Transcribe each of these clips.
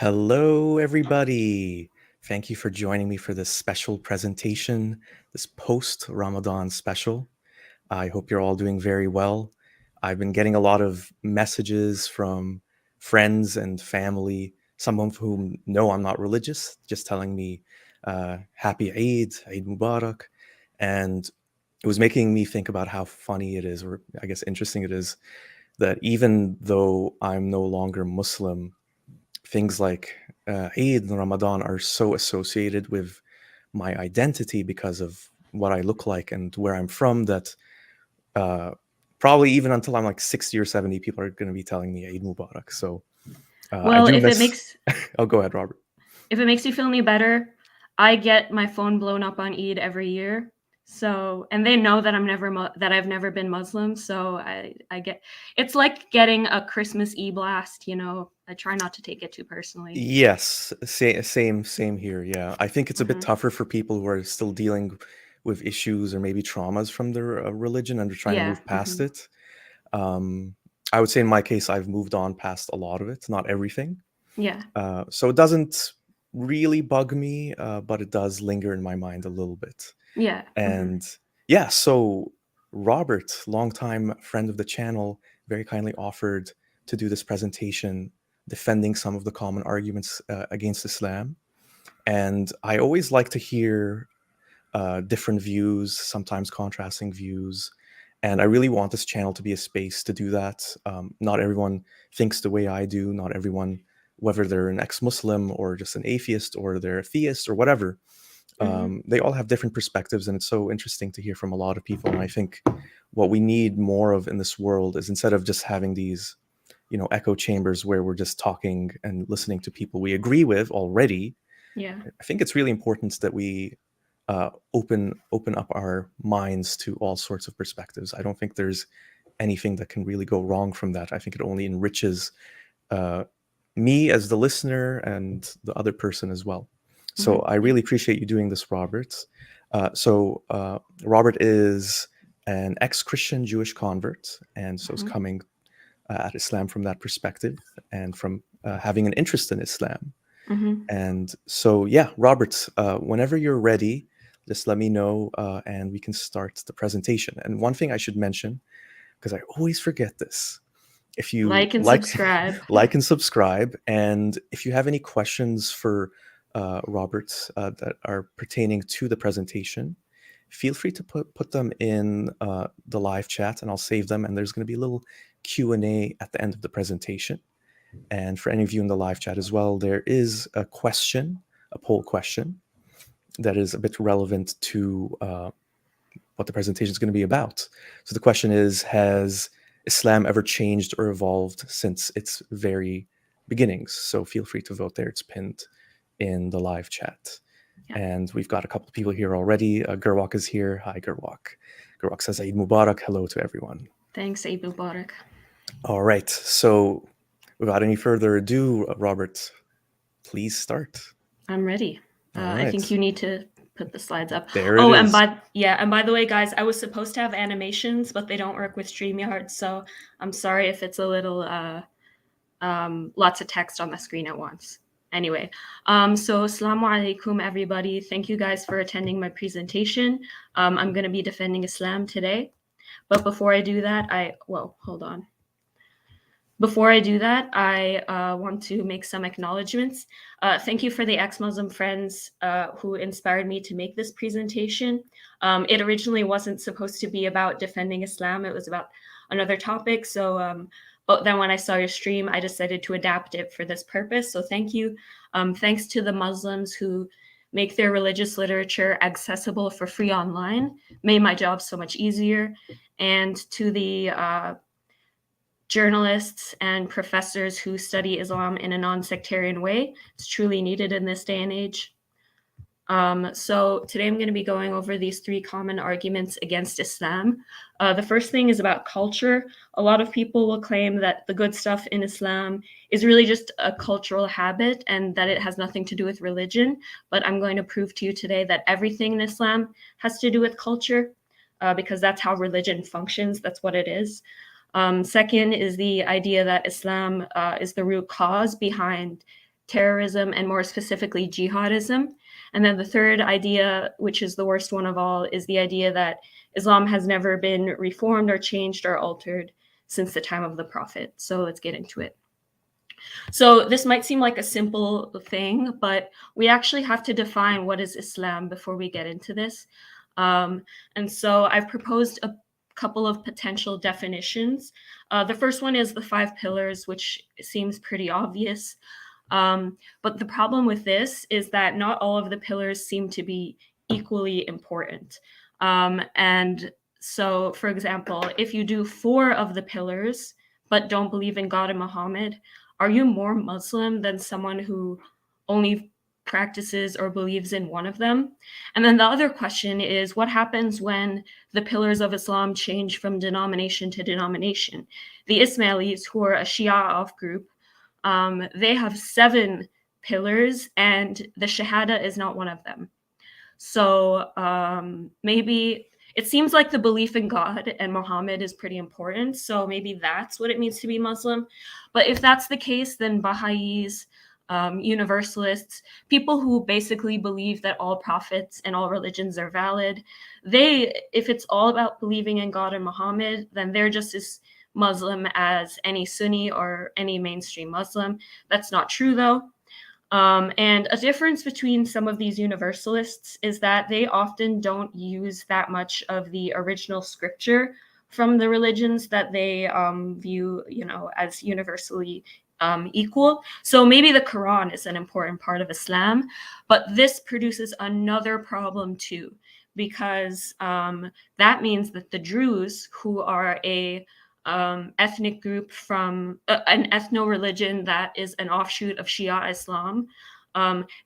Hello, everybody. Thank you for joining me for this special presentation, this post-Ramadan special. I hope you're all doing very well. I've been getting a lot of messages from friends and family, some of whom know I'm not religious, just telling me Happy Eid, Eid Mubarak. And it was making me think about how funny it is, or I guess interesting it is, that even though I'm no longer Muslim, things like Eid and Ramadan are so associated with my identity because of what I look like and where I'm from that uh, probably even until I'm like 60 or 70, people are going to be telling me Eid Mubarak. So I Well, do if it miss. makes Oh, go ahead, Robert. if it makes you feel any better, I get my phone blown up on Eid every year. So, and they know that I've never been Muslim. So I get it's like getting a Christmas e-blast. I try not to take it too personally. Yes, same here. Yeah, I think it's a bit Hmm. tougher for people who are still dealing with issues or maybe traumas from their religion and they're trying to Yeah. move past Hmm. it. I would say in my case, I've moved on past a lot of it, not everything. Yeah. So it doesn't really bug me, but it does linger in my mind a little bit. Yeah. Hmm. And yeah, so Robert, longtime friend of the channel, very kindly offered to do this presentation defending some of the common arguments against Islam. And I always like to hear different views, sometimes contrasting views. And I really want this channel to be a space to do that. Not everyone thinks the way I do. Not everyone, whether they're an ex-Muslim or just an atheist or they're a theist or whatever, Hmm. they all have different perspectives. And it's so interesting to hear from a lot of people. And I think what we need more of in this world is instead of just having these, echo chambers where we're just talking and listening to people we agree with already, Yeah. I think it's really important that we open up our minds to all sorts of perspectives. I don't think there's anything that can really go wrong from that. I think it only enriches uh, me as the listener and the other person as well. So Hmm. I Yeah. really appreciate you doing this, Robert. Robert is an ex-Christian Jewish convert, and so is Hmm. coming at Islam from that perspective and from having an interest in Islam. Hmm. And so, yeah, Robert, whenever you're ready, just let me know and we can start the presentation. And one thing I should mention, because I always forget this, if you Like and like, subscribe. like and subscribe, and if you have any questions for Robert that are pertaining to the presentation, feel free to put them in the live chat, and I'll save them. And there's going to be a little Q&A at the end of the presentation. And for any of you in the live chat as well, there is a question, a poll question that is a bit relevant to what the presentation is going to be about. So the question is, has Islam ever changed or evolved since its very beginnings? So feel free to vote there. It's pinned in the live chat. Yeah. And we've got a couple of people here already. Gurwak is here. Hi, Gurwak. Gurwak says Eid Mubarak. Hello to everyone. Thanks, Eid Mubarak. All right. So without any further ado, Robert, please start. I'm ready. All I think right. you need to put the slides up. There it Oh, and is. by the way, guys, I was supposed to have animations, but they don't work with StreamYard, so I'm sorry if it's a little lots of text on the screen at once. Anyway, so Assalamu alaikum, everybody. Thank you guys for attending my presentation. I'm going to be defending Islam today, but before I do that, hold on. Before I do that, I want to make some acknowledgements. Thank you for the ex-Muslim friends who inspired me to make this presentation. It originally wasn't supposed to be about defending Islam. It was about another topic. But then when I saw your stream, I decided to adapt it for this purpose. So thank you. Thanks to the Muslims who make their religious literature accessible for free online. Made my job so much easier. And to the journalists and professors who study Islam in a non-sectarian way. It's truly needed in this day and age. So today I'm going to be going over these three common arguments against Islam. The first thing is about culture. A lot of people will claim that the good stuff in Islam is really just a cultural habit and that it has nothing to do with religion. But I'm going to prove to you today that everything in Islam has to do with culture because that's how religion functions. That's what it is. Second is the idea that Islam is the root cause behind terrorism, and more specifically jihadism. And then the third idea, which is the worst one of all, is the idea that Islam has never been reformed or changed or altered since the time of the Prophet. So let's get into it. So this might seem like a simple thing, but we actually have to define what is Islam before we get into this. And so I've proposed a couple of potential definitions. The first one is the 5 pillars, which seems pretty obvious. But the problem with this is that not all of the pillars seem to be equally important. And so, for example, if you do 4 of the pillars, but don't believe in God and Muhammad, are you more Muslim than someone who only practices or believes in one of them? And then the other question is, what happens when the pillars of Islam change from denomination to denomination? The Ismailis, who are a Shia off group, they have 7 pillars, and the Shahada is not one of them. So maybe it seems like the belief in God and Muhammad is pretty important. So maybe that's what it means to be Muslim. But if that's the case, then Baha'is, Universalists, people who basically believe that all prophets and all religions are valid, if it's all about believing in God and Muhammad, then they're just as Muslim as any Sunni or any mainstream Muslim. That's not true, though. And a difference between some of these universalists is that they often don't use that much of the original scripture from the religions that they view, as universally equal. So maybe the Quran is an important part of Islam, but this produces another problem too, because that means that the Druze, who are a ethnic group from an ethno-religion that is an offshoot of Shia Islam,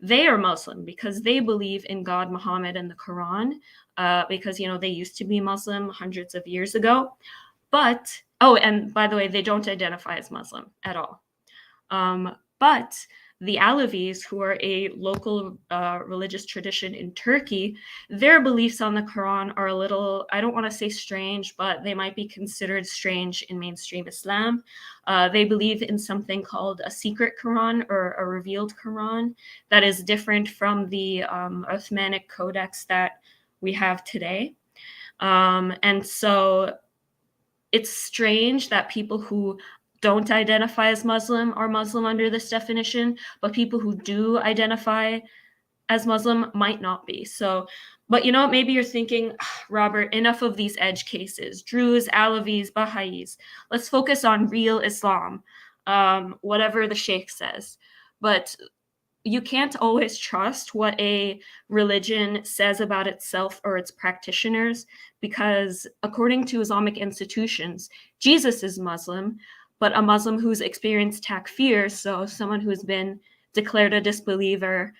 they are Muslim because they believe in God, Muhammad, and the Quran, because, they used to be Muslim hundreds of years ago. But, and by the way, they don't identify as Muslim at all. But the Alevis, who are a local religious tradition in Turkey, their beliefs on the Quran are a little, I don't want to say strange, but they might be considered strange in mainstream Islam. They believe in something called a secret Quran or a revealed Quran that is different from the Uthmanic Codex that we have today. And so it's strange that people who don't identify as Muslim are Muslim under this definition, but people who do identify as Muslim might not be. So, but maybe you're thinking, Robert, enough of these edge cases, Druze, Alevis, Baha'is. Let's focus on real Islam, whatever the Sheikh says. But you can't always trust what a religion says about itself or its practitioners, because according to Islamic institutions, Jesus is Muslim, but a Muslim who's experienced takfir, so someone who's been declared a disbeliever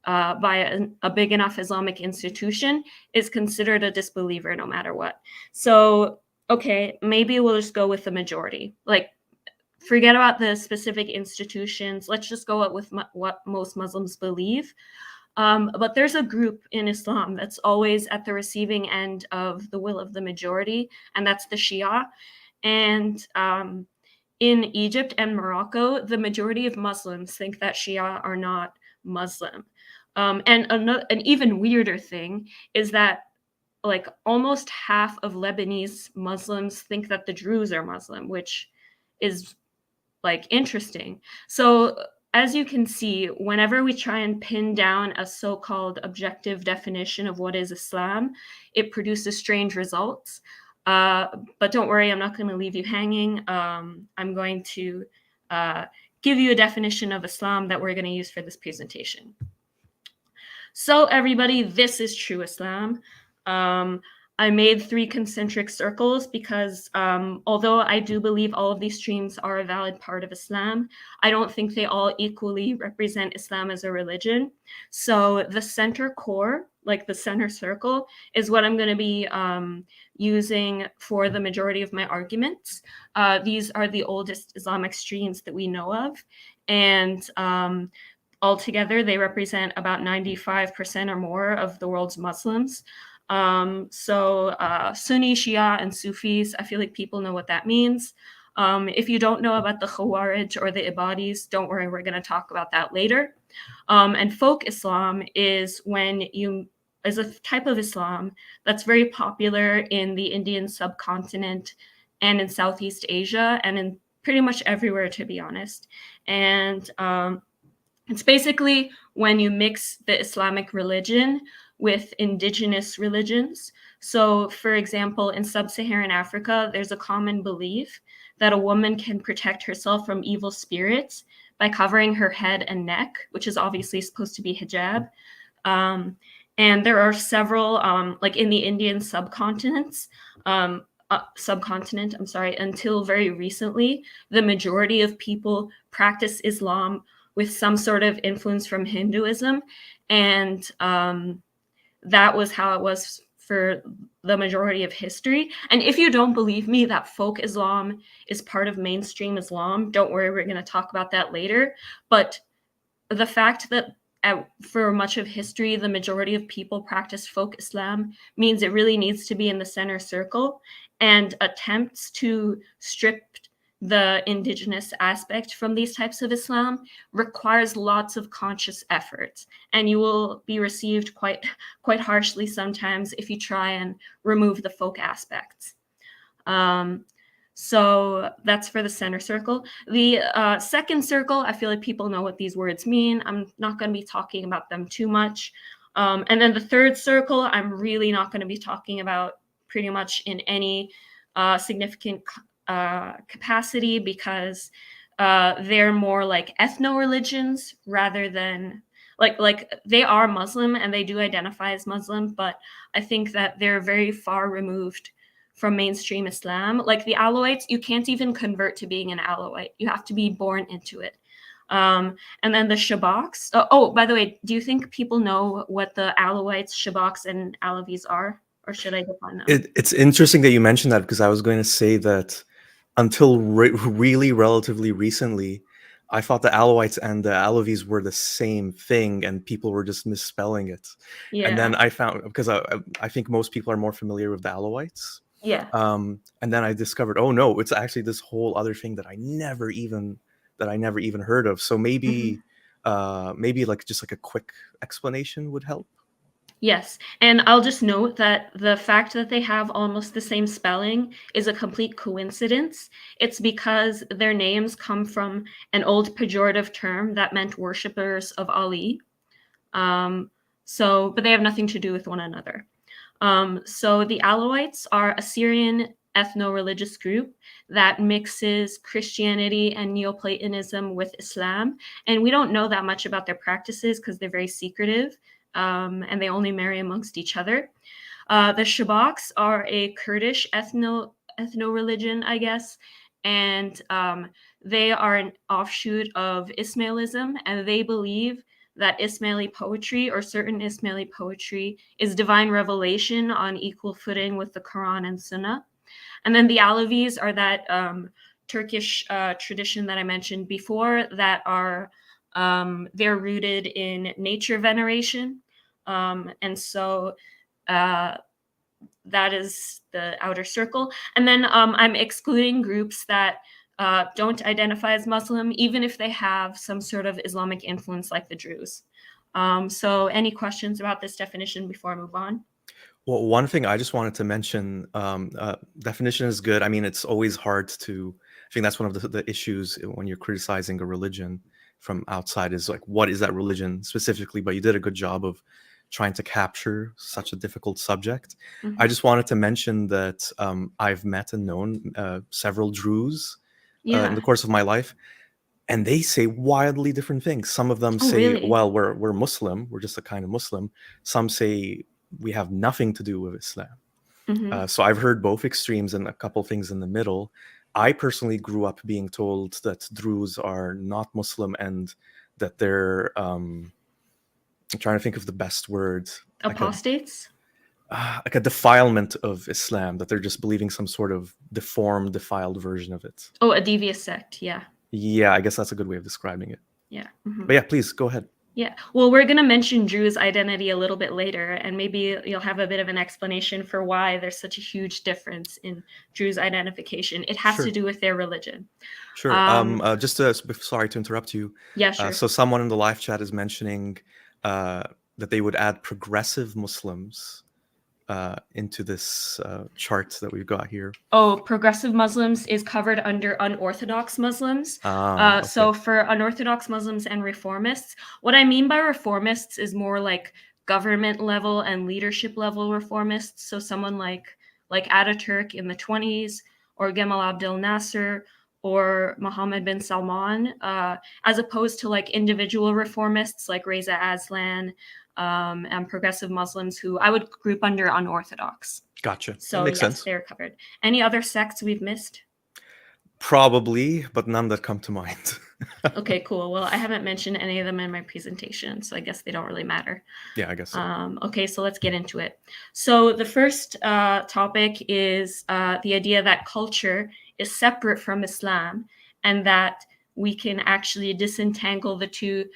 by a big enough Islamic institution, is considered a disbeliever no matter what. So, okay, maybe we'll just go with the majority. Like, forget about the specific institutions. Let's just go with what most Muslims believe. But there's a group in Islam that's always at the receiving end of the will of the majority, and that's the Shia. And in Egypt and Morocco, the majority of Muslims think that Shia are not Muslim. And an even weirder thing is that like almost half of Lebanese Muslims think that the Druze are Muslim, which is like interesting. So as you can see, whenever we try and pin down a so-called objective definition of what is Islam, it produces strange results. But don't worry, I'm not going to leave you hanging. I'm going to give you a definition of Islam that we're going to use for this presentation. So everybody, this is true Islam. I made 3 concentric circles because although I do believe all of these streams are a valid part of Islam, I don't think they all equally represent Islam as a religion. So the center core, like the center circle, is what I'm going to be using for the majority of my arguments. These are the oldest Islamic streams that we know of. And altogether, they represent about 95% or more of the world's Muslims. So Sunni, Shia, and Sufis, I feel like people know what that means. If you don't know about the Khawarij or the Ibadis, don't worry, we're going to talk about that later. And folk Islam is a type of Islam that's very popular in the Indian subcontinent and in Southeast Asia and in pretty much everywhere, to be honest. And it's basically when you mix the Islamic religion with indigenous religions. So, for example, in sub Saharan Africa, there's a common belief that a woman can protect herself from evil spirits by covering her head and neck, which is obviously supposed to be hijab. And there are several, like in the Indian subcontinent, until very recently, the majority of people practice Islam with some sort of influence from Hinduism. And that was how it was for the majority of history. And if you don't believe me that folk Islam is part of mainstream Islam, don't worry, we're going to talk about that later. But the fact that for much of history, the majority of people practice folk Islam means it really needs to be in the center circle, and attempts to strip the indigenous aspect from these types of Islam requires lots of conscious effort, and you will be received quite harshly sometimes if you try and remove the folk aspects. So that's for the center circle. The second circle, I feel like people know what these words mean. I'm not going to be talking about them too much. And then the third circle, I'm really not going to be talking about pretty much in any significant capacity, because they're more like ethno-religions rather than like they are Muslim and they do identify as Muslim, but I think that they're very far removed from mainstream Islam. Like the Alawites, you can't even convert to being an Alawite. You have to be born into it. And then the Shabaks. By the way, do you think people know what the Alawites, Shabaks, and Alavis are? Or should I define them? It's interesting that you mentioned that, because I was going to say that until really relatively recently, I thought the Alawites and the Alavis were the same thing, and people were just misspelling it. Yeah. And then I found, because I think most people are more familiar with the Alawites. Yeah. And then I discovered, oh no, it's actually this whole other thing that I never even heard of. So maybe like just like a quick explanation would help. Yes, and I'll just note that the fact that they have almost the same spelling is a complete coincidence. It's because their names come from an old pejorative term that meant worshippers of Ali. But they have nothing to do with one another. So the Alawites are a Syrian ethno-religious group that mixes Christianity and Neoplatonism with Islam. And we don't know that much about their practices because they're very secretive. And they only marry amongst each other. The Shabaks are a Kurdish ethno-religion, I guess, and they are an offshoot of Ismailism, and they believe that Ismaili poetry, or certain Ismaili poetry, is divine revelation on equal footing with the Quran and Sunnah. And then the Alavis are that Turkish tradition that I mentioned before, that are they're rooted in nature veneration. And so that is the outer circle. And then I'm excluding groups that don't identify as Muslim, even if they have some sort of Islamic influence, like the Druze. So any questions about this definition before I move on? Well, one thing I just wanted to mention, definition is good. I mean, it's always hard to, I think that's one of the issues when you're criticizing a religion from outside, is like, what is that religion specifically? But you did a good job of trying to capture such a difficult subject. Mhm. I just wanted to mention that I've met and known several Druze in the course of my life, and they say wildly different things. Some of them say, really? well, we're Muslim, we're just a kind of Muslim. Some say we have nothing to do with Islam. Mhm. So I've heard both extremes and a couple things in the middle. I personally grew up being told that Druze are not Muslim, and that they're I'm trying to think of the best word, Apostates? like a defilement of Islam, that they're just believing some sort of deformed, defiled version of it. Oh, a devious sect. Yeah. Yeah, I guess that's a good way of describing it. Yeah. Mhm. But yeah, please go ahead. Yeah. Well, we're going to mention Drew's identity a little bit later, and maybe you'll have a bit of an explanation for why there's such a huge difference in Drew's identification. It has to Sure. do with their religion. Sure. Just to, sorry to interrupt you. Yeah, sure. So someone in the live chat is mentioning that they would add progressive Muslims into this chart that we've got here. Oh, progressive Muslims is covered under unorthodox Muslims. Okay. So for unorthodox Muslims and reformists, what I mean by reformists is more like government level and leadership level reformists. So someone like Ataturk in the 20s, or Gamal Abdel Nasser, or Mohammed bin Salman, as opposed to like individual reformists like Reza Aslan, and progressive Muslims who I would group under unorthodox. Gotcha. That So makes yes, sense. they're covered. Any other sects we've missed? Probably, but none that come to mind. Okay, cool. Well, I haven't mentioned any of them in my presentation, so I guess they don't really matter. Yeah, I guess so. Okay, so let's get into it. So the first topic is the idea that culture is separate from Islam, and that we can actually disentangle the two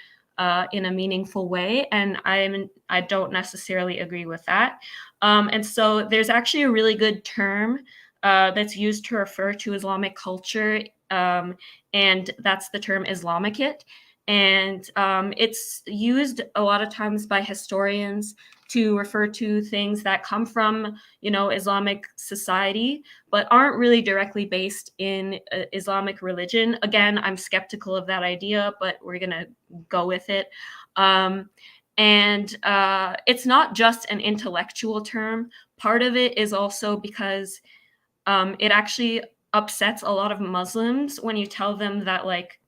in a meaningful way. And I don't necessarily agree with that. And so there's actually a really good term that's used to refer to Islamic culture, and that's the term Islamicate. And it's used a lot of times by historians to refer to things that come from, Islamic society, but aren't really directly based in Islamic religion. Again, I'm skeptical of that idea, but we're going to go with it. And it's not just an intellectual term. Part of it is also because it actually upsets a lot of Muslims when you tell them that, like,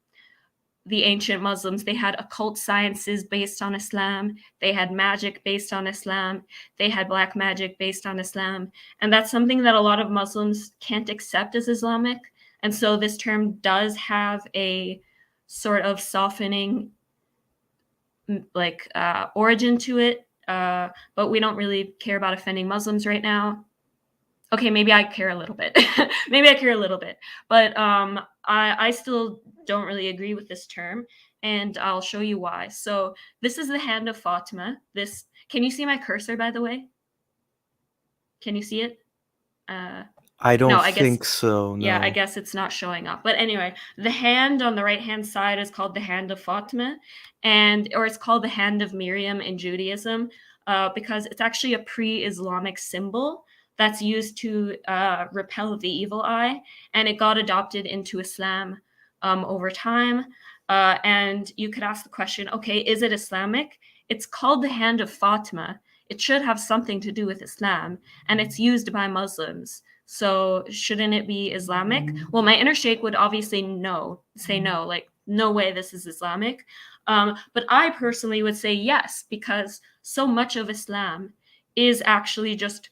the ancient Muslims, they had occult sciences based on Islam, they had magic based on Islam, they had black magic based on Islam. And that's something that a lot of Muslims can't accept as Islamic. And so this term does have a sort of softening, origin to it. But we don't really care about offending Muslims right now. Okay, maybe I care a little bit. Maybe I care a little bit. But I still don't really agree with this term, and I'll show you why. So this is the hand of Fatima. Can you see my cursor, by the way? Can you see it? I No, don't I guess, think so, yeah, I no. guess it's not showing up. But anyway, the hand on the right-hand side is called the hand of Fatima, or it's called the hand of Miriam in Judaism, because it's actually a pre-Islamic symbol that's used to repel the evil eye, and it got adopted into Islam over time. And you could ask the question, okay, is it Islamic? It's called the hand of Fatima. It should have something to do with Islam, and it's used by Muslims. So shouldn't it be Islamic? Well, my inner sheikh would obviously say no, like, no way this is Islamic. But I personally would say yes, because so much of Islam is actually just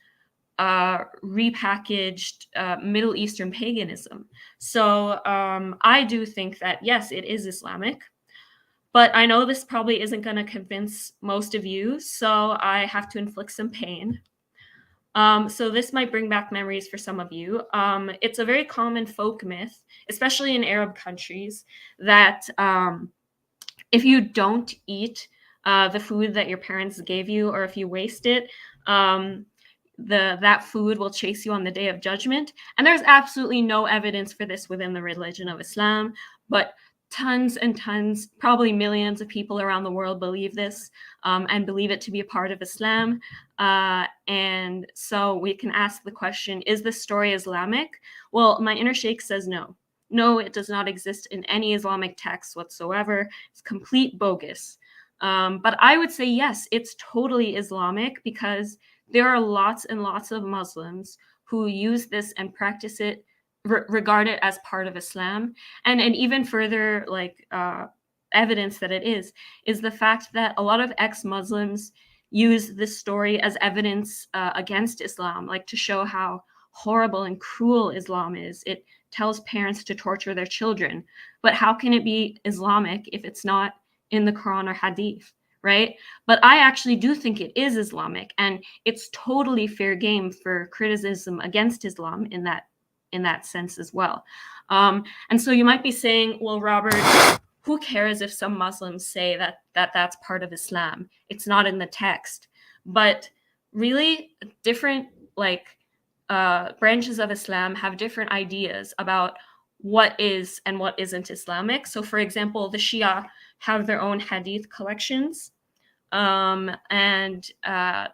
repackaged Middle Eastern paganism. So I do think that, yes, it is Islamic. But I know this probably isn't going to convince most of you, so I have to inflict some pain. So this might bring back memories for some of you. It's a very common folk myth, especially in Arab countries, that if you don't eat the food that your parents gave you, or if you waste it, that food will chase you on the day of judgment. And there's absolutely no evidence for this within the religion of Islam, but tons and tons, probably millions of people around the world believe this, and believe it to be a part of Islam. And so we can ask the question, is this story Islamic? Well, my inner sheikh says no. No, it does not exist in any Islamic text whatsoever. It's complete bogus. But I would say yes, it's totally Islamic, because there are lots and lots of Muslims who use this and practice it, regard it as part of Islam. And even further, evidence that it is the fact that a lot of ex-Muslims use this story as evidence against Islam, like to show how horrible and cruel Islam is. It tells parents to torture their children. But how can it be Islamic if it's not in the Quran or Hadith, right? But I actually do think it is Islamic, and it's totally fair game for criticism against Islam in that sense as well. And so you might be saying, well, Robert, who cares if some Muslims say that that's part of Islam? It's not in the text. But really, different like branches of Islam have different ideas about what is and what isn't Islamic. So, for example, the Shia have their own hadith collections. And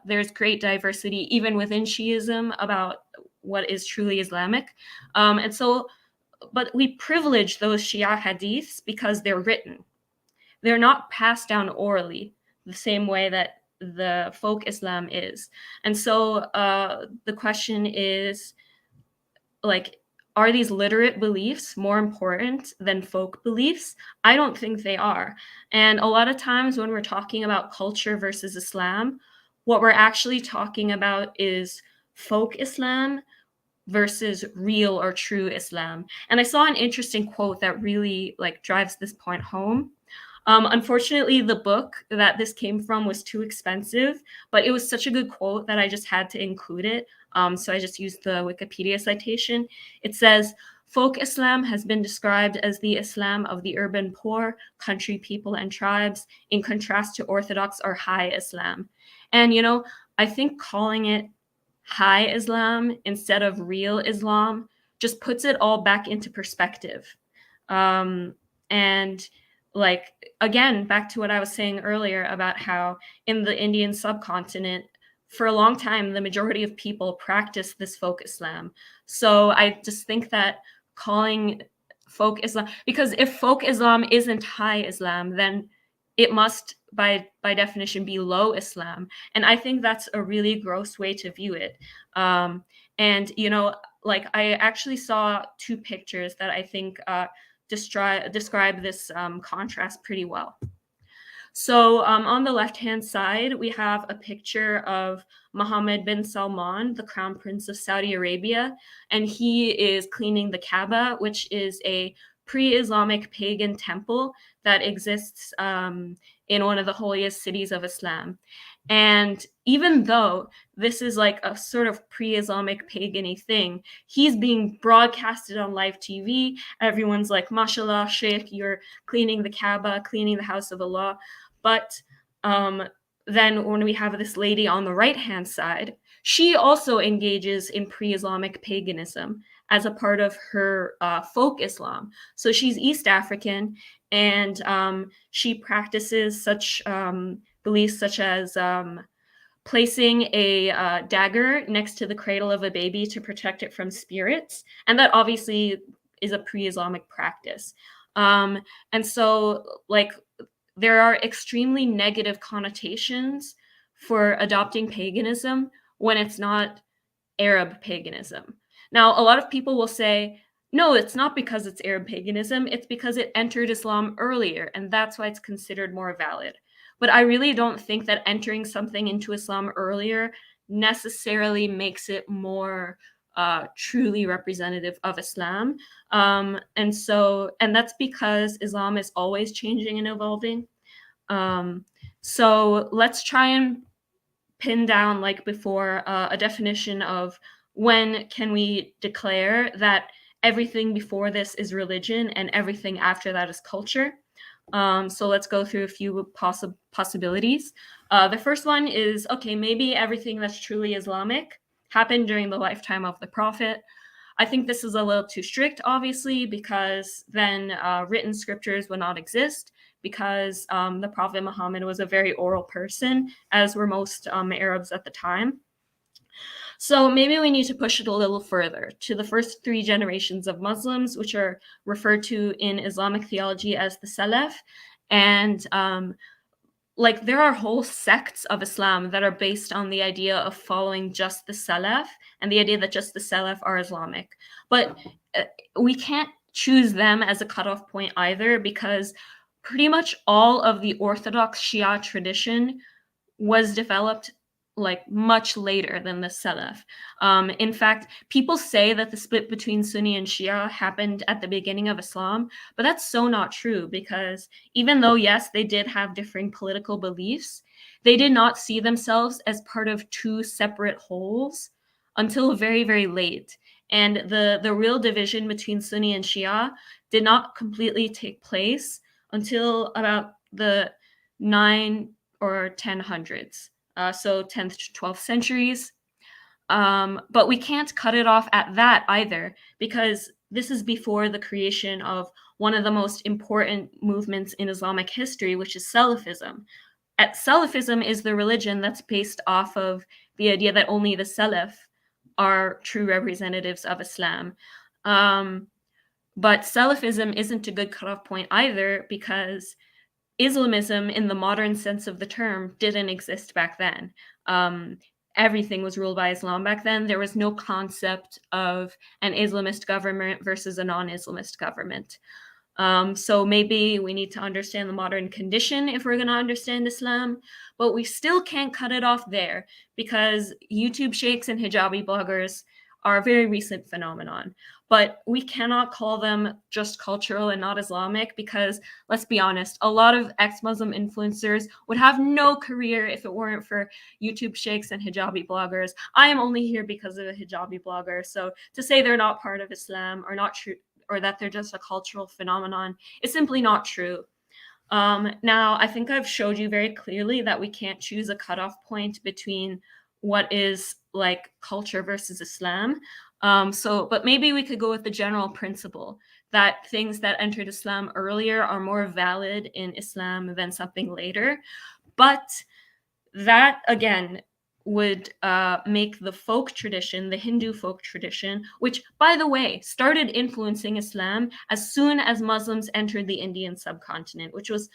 there's great diversity even within Shiism about what is truly Islamic. And so, but we privilege those Shia hadiths because they're written. They're not passed down orally the same way that the folk Islam is. And so the question is, like, are these literate beliefs more important than folk beliefs? I don't think they are. And a lot of times when we're talking about culture versus Islam, what we're actually talking about is folk Islam versus real or true Islam. And I saw an interesting quote that really like drives this point home. Unfortunately, the book that this came from was too expensive, but it was such a good quote that I just had to include it. So I just used the Wikipedia citation. It says, folk Islam has been described as the Islam of the urban poor, country people, and tribes, in contrast to Orthodox or High Islam. And, you know, I think calling it High Islam instead of real Islam just puts it all back into perspective. And like, again, back to what I was saying earlier about how in the Indian subcontinent, for a long time, the majority of people practice this folk Islam. So I just think that calling folk Islam, because if folk Islam isn't high Islam, then it must by definition be low Islam. And I think that's a really gross way to view it. And you know, like, I actually saw two pictures that I think describe this contrast pretty well. So on the left-hand side, we have a picture of Mohammed bin Salman, the Crown Prince of Saudi Arabia, and he is cleaning the Kaaba, which is a pre-Islamic pagan temple that exists in one of the holiest cities of Islam. And even though this is like a sort of pre-Islamic pagan-y thing, he's being broadcasted on live TV. Everyone's like, mashallah, Sheikh, you're cleaning the Kaaba, cleaning the house of Allah. But then when we have this lady on the right-hand side, she also engages in pre-Islamic paganism as a part of her folk Islam. So she's East African, and she practices such beliefs such as placing a dagger next to the cradle of a baby to protect it from spirits. And that obviously is a pre-Islamic practice. And so, like, there are extremely negative connotations for adopting paganism when it's not Arab paganism. Now, a lot of people will say, no, it's not because it's Arab paganism, it's because it entered Islam earlier, and that's why it's considered more valid. But I really don't think that entering something into Islam earlier necessarily makes it more truly representative of Islam. And that's because Islam is always changing and evolving. So let's try and pin down, like before, a definition of when can we declare that everything before this is religion and everything after that is culture. So let's go through a few possibilities. The first one is, okay, maybe everything that's truly Islamic happened during the lifetime of the Prophet. I think this is a little too strict, obviously, because then written scriptures would not exist, because the Prophet Muhammad was a very oral person, as were most Arabs at the time. So maybe we need to push it a little further to the first three generations of Muslims, which are referred to in Islamic theology as the Salaf. And like, there are whole sects of Islam that are based on the idea of following just the Salaf and the idea that just the Salaf are Islamic. But we can't choose them as a cutoff point either, because pretty much all of the Orthodox Shia tradition was developed like much later than the Salaf. In fact, people say that the split between Sunni and Shia happened at the beginning of Islam, but that's so not true, because even though, yes, they did have differing political beliefs, they did not see themselves as part of two separate wholes until very, very late. And the real division between Sunni and Shia did not completely take place until about the 9 or 1000s, so 10th to 12th centuries. But we can't cut it off at that either, because this is before the creation of one of the most important movements in Islamic history, which is Salafism. Salafism is the religion that's based off of the idea that only the Salaf are true representatives of Islam. Um, but Salafism isn't a good cutoff point either, because Islamism, in the modern sense of the term, didn't exist back then. Um, Everything was ruled by Islam back then. There was no concept of an Islamist government versus a non-Islamist government. So maybe we need to understand the modern condition if we're going to understand Islam, but we still can't cut it off there, because YouTube sheikhs and hijabi bloggers are a very recent phenomenon. But we cannot call them just cultural and not Islamic, because let's be honest, a lot of ex-Muslim influencers would have no career if it weren't for YouTube sheikhs and hijabi bloggers. I am only here because of a hijabi blogger. So to say they're not part of Islam or not true, or that they're just a cultural phenomenon, is simply not true. Now, I think I've showed you very clearly that we can't choose a cutoff point between what is like culture versus Islam. But maybe we could go with the general principle that things that entered Islam earlier are more valid in Islam than something later. But that, again, would make the folk tradition, the Hindu folk tradition, which, by the way, started influencing Islam as soon as Muslims entered the Indian subcontinent, which was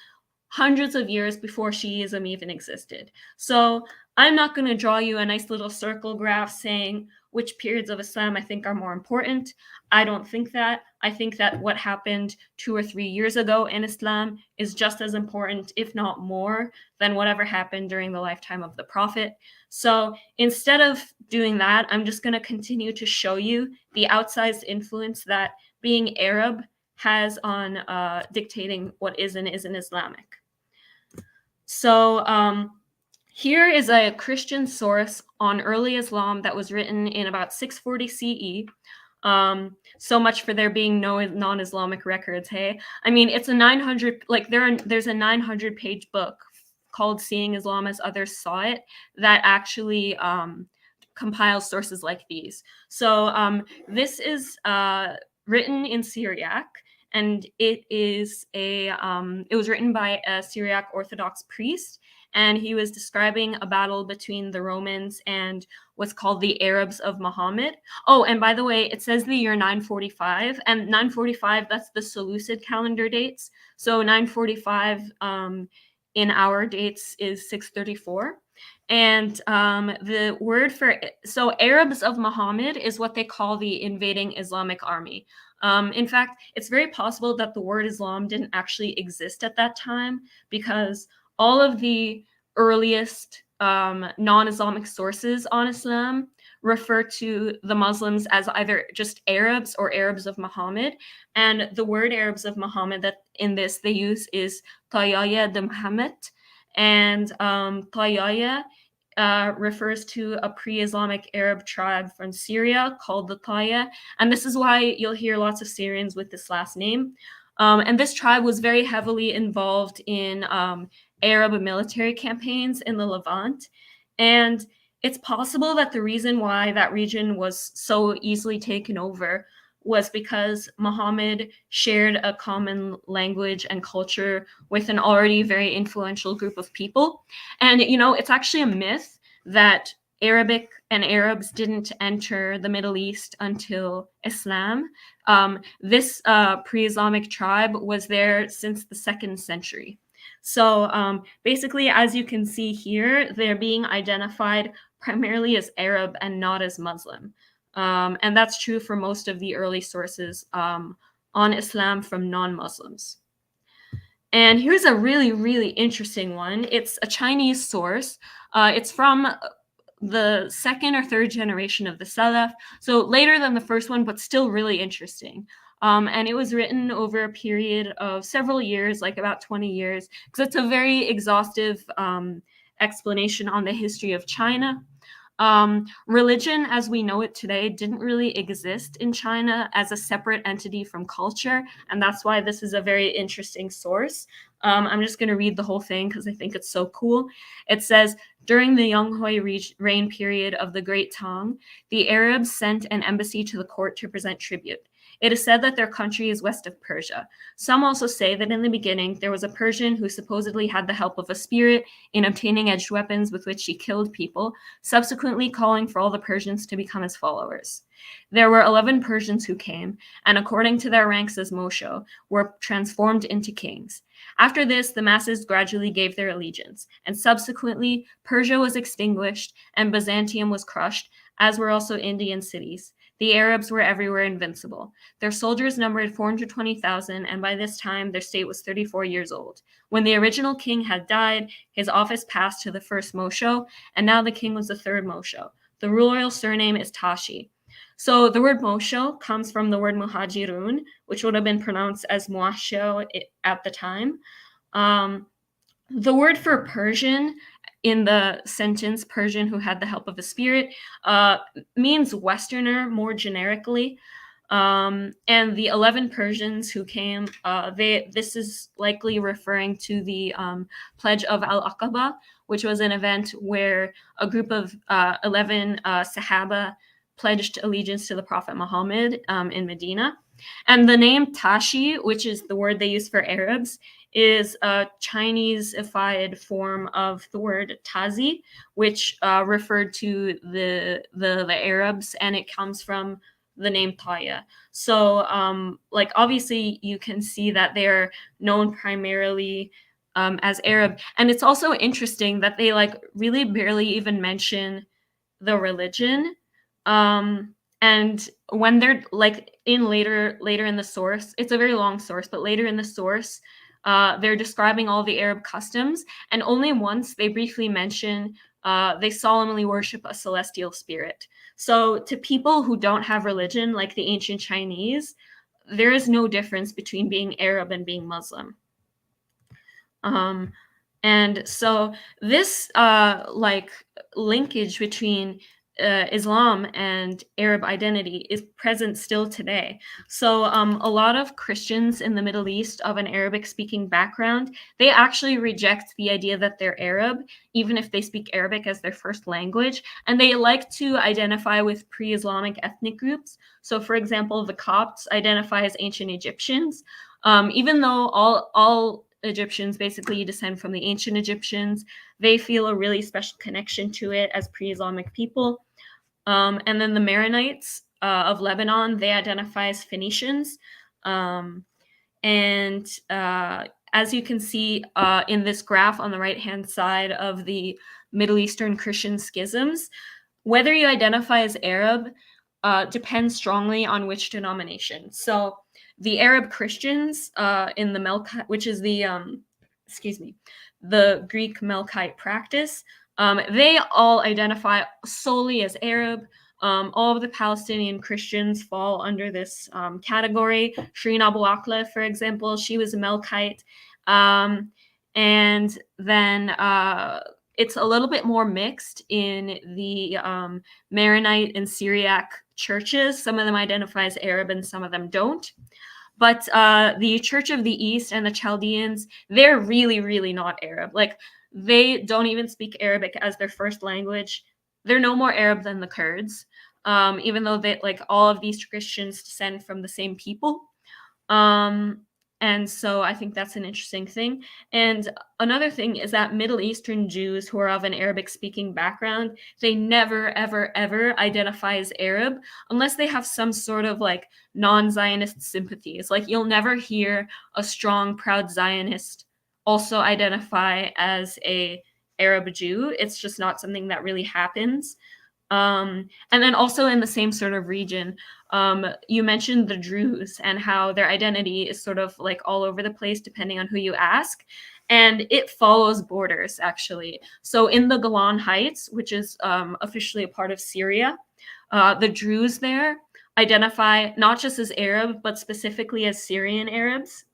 hundreds of years before Shiism even existed. So I'm not going to draw you a nice little circle graph saying which periods of Islam I think are more important. I don't think that. I think that what happened 2 or 3 years ago in Islam is just as important, if not more, than whatever happened during the lifetime of the Prophet. So instead of doing that, I'm just going to continue to show you the outsized influence that being Arab has on dictating what is and isn't Islamic. So here is a Christian source on early Islam that was written in about 640 CE. So much for there being no non-Islamic records. Hey, I mean, it's a 900, like there's a 900-page book called "Seeing Islam as Others Saw It" that actually compiles sources like these. So this is written in Syriac, and it was written by a Syriac Orthodox priest, and he was describing a battle between the Romans and what's called the Arabs of Muhammad. Oh, and by the way, it says the year 945, and 945, that's the Seleucid calendar dates. So 945 in our dates is 634. And the word for, so Arabs of Muhammad is what they call the invading Islamic army. In fact, it's very possible that the word Islam didn't actually exist at that time, because all of the earliest non-Islamic sources on Islam refer to the Muslims as either just Arabs or Arabs of Muhammad. And the word Arabs of Muhammad that in this they use is Tayyaya de Muhammad. And Tayyaya refers to a pre-Islamic Arab tribe from Syria called the Tayya. And this is why you'll hear lots of Syrians with this last name. And this tribe was very heavily involved in Arab military campaigns in the Levant. And it's possible that the reason why that region was so easily taken over was because Muhammad shared a common language and culture with an already very influential group of people. And, you know, it's actually a myth that Arabic and Arabs didn't enter the Middle East until Islam. This pre-Islamic tribe was there since the 2nd century. So basically, as you can see here, they're being identified primarily as Arab and not as Muslim. And that's true for most of the early sources on Islam from non-Muslims. And here's a really, really interesting one. It's a Chinese source. It's from the 2nd or 3rd generation of the Salaf, so later than the first one, but still really interesting. And it was written over a period of several years, like about 20 years, because it's a very exhaustive explanation on the history of China. Religion, as we know it today, didn't really exist in China as a separate entity from culture, and that's why this is a very interesting source. I'm just going to read the whole thing because I think it's so cool. It says, during the Yonghoi reign period of the Great Tang, the Arabs sent an embassy to the court to present tribute. It is said that their country is west of Persia. Some also say that in the beginning there was a Persian who supposedly had the help of a spirit in obtaining edged weapons with which he killed people, subsequently calling for all the Persians to become his followers. There were 11 Persians who came, and according to their ranks as Moshe, were transformed into kings. After this, the masses gradually gave their allegiance, and subsequently Persia was extinguished and Byzantium was crushed, as were also Indian cities. The Arabs were everywhere invincible. Their soldiers numbered 420,000, and by this time their state was 34 years old. When the original king had died, his office passed to the first Moshe, and now the king was the third Moshe. The royal surname is Tashi. So the word Moshe comes from the word Muhajirun, which would have been pronounced as Muasho at the time. The word for Persian in the sentence, Persian who had the help of a spirit, means Westerner more generically. And the 11 Persians who came, this is likely referring to the Pledge of Al-Aqaba, which was an event where a group of 11 Sahaba pledged allegiance to the Prophet Muhammad in Medina. And the name Tashi, which is the word they use for Arabs, is a Chinese-ified form of the word Tazi, which referred to the Arabs, and it comes from the name Taya. So, like, obviously, you can see that they're known primarily as Arab. And it's also interesting that they, like, really barely even mention the religion. And when they're, like, in later in the source, it's a very long source, but later in the source, they're describing all the Arab customs, and only once they briefly mention they solemnly worship a celestial spirit. So to people who don't have religion, like the ancient Chinese, there is no difference between being Arab and being Muslim. And so this like linkage between Islam and Arab identity is present still today. So a lot of Christians in the Middle East of an Arabic-speaking background, they actually reject the idea that they're Arab, even if they speak Arabic as their first language, and they like to identify with pre-Islamic ethnic groups. So, for example, the Copts identify as ancient Egyptians, even though all Egyptians basically descend from the ancient Egyptians. They feel a really special connection to it as pre-Islamic people. And then the Maronites of Lebanon, they identify as Phoenicians. And as you can see in this graph on the right-hand side of the Middle Eastern Christian schisms, whether you identify as Arab depends strongly on which denomination. So the Arab Christians in the Melkite, which is the the Greek Melkite practice, they all identify solely as Arab. All of the Palestinian Christians fall under this category. Shireen Abu Akleh, for example, she was a Melkite. And then it's a little bit more mixed in the Maronite and Syriac churches. Some of them identify as Arab and some of them don't. But the Church of the East and the Chaldeans, they're really, really not Arab. Like, they don't even speak Arabic as their first language. They're no more Arab than the Kurds, even though they, like, all of these Christians descend from the same people. And so I think that's an interesting thing. And another thing is that Middle Eastern Jews who are of an Arabic-speaking background, they never, ever, ever identify as Arab unless they have some sort of, like, non-Zionist sympathies. Like, you'll never hear a strong, proud Zionist also identify as a Arab Jew. It's just not something that really happens. And then also in the same sort of region, you mentioned the Druze and how their identity is sort of like all over the place depending on who you ask. And it follows borders, actually. So in the Golan Heights, which is officially a part of Syria, the Druze there identify not just as Arab, but specifically as Syrian Arabs.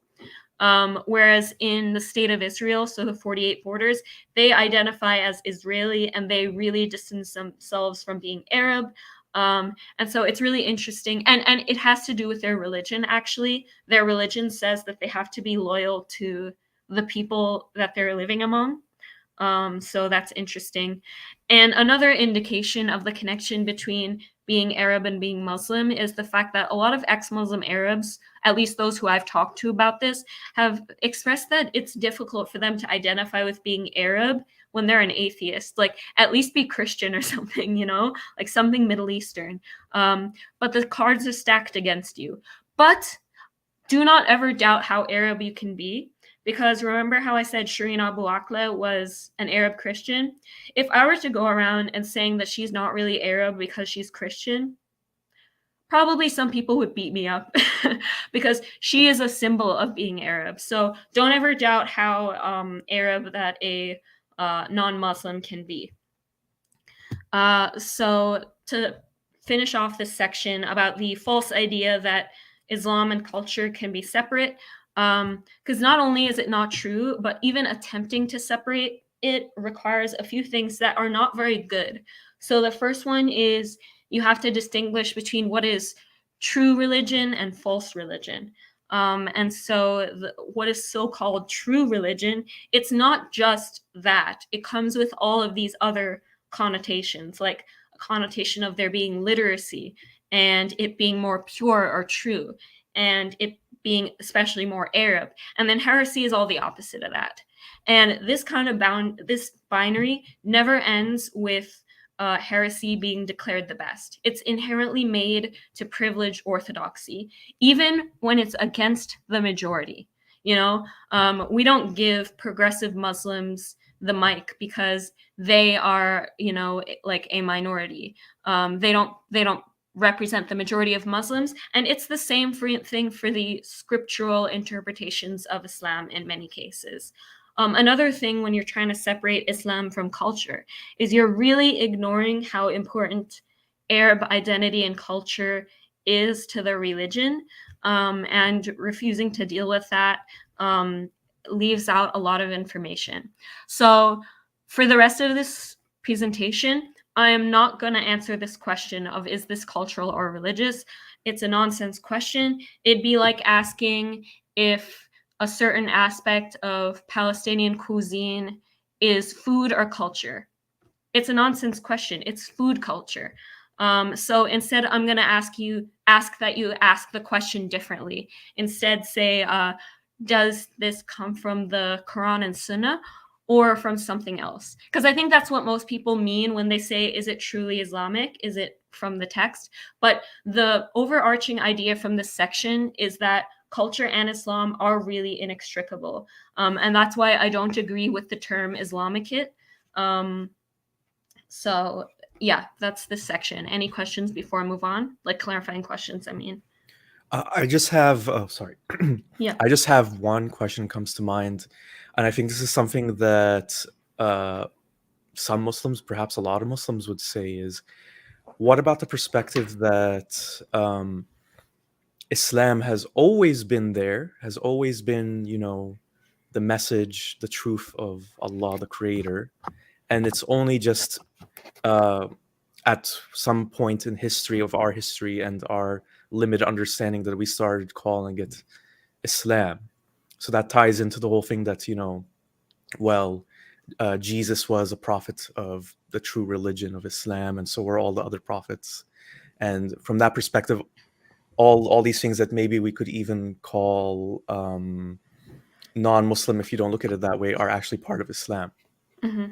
Whereas in the state of Israel, so the 48 borders, they identify as Israeli and they really distance themselves from being Arab. And so it's really interesting. And it has to do with their religion, actually. Their religion says that they have to be loyal to the people that they're living among. So that's interesting. And another indication of the connection between being Arab and being Muslim is the fact that a lot of ex-Muslim Arabs, at least those who I've talked to about this, have expressed that it's difficult for them to identify with being Arab when they're an atheist. Like, at least be Christian or something, like something Middle Eastern. But the cards are stacked against you. But do not ever doubt how Arab you can be. Because remember how I said Shireen Abu Akleh was an Arab Christian? If I were to go around and saying that she's not really Arab because she's Christian, probably some people would beat me up because she is a symbol of being Arab. So don't ever doubt how Arab that a non-Muslim can be. So to finish off this section about the false idea that Islam and culture can be separate, because not only is it not true, but even attempting to separate it requires a few things that are not very good. So the first one is you have to distinguish between what is true religion and false religion. And so what is so-called true religion, it's not just that. It comes with all of these other connotations, like a connotation of there being literacy and it being more pure or true, and it being especially more Arab. And then heresy is all the opposite of that. And this kind of this binary never ends with heresy being declared the best. It's inherently made to privilege orthodoxy, even when it's against the majority. We don't give progressive Muslims the mic because they are, like a minority. They don't represent the majority of Muslims, and it's the same thing for the scriptural interpretations of Islam in many cases. Another thing when you're trying to separate Islam from culture is you're really ignoring how important Arab identity and culture is to the religion, and refusing to deal with that leaves out a lot of information. So for the rest of this presentation, I am not going to answer this question of is this cultural or religious. It's a nonsense question. It'd be like asking if a certain aspect of Palestinian cuisine is food or culture. It's a nonsense question. It's food culture. So instead, I'm going to ask that you ask the question differently. Instead, say, does this come from the Quran and Sunnah or from something else? Because I think that's what most people mean when they say, is it truly Islamic? Is it from the text? But the overarching idea from this section is that culture and Islam are really inextricable. And that's why I don't agree with the term Islamicate. So yeah, that's this section. Any questions before I move on? Like clarifying questions, I mean. I just have, sorry. Yeah. I just have one question comes to mind, and I think this is something that some Muslims, perhaps a lot of Muslims, would say is, what about the perspective that Islam has always been there, has always been, the message, the truth of Allah, the Creator, and it's only just at some point in history of our history and our limited understanding that we started calling it Islam. So that ties into the whole thing that, Jesus was a prophet of the true religion of Islam, and so were all the other prophets. And from that perspective, all these things that maybe we could even call non-Muslim, if you don't look at it that way, are actually part of Islam. Mm-hmm.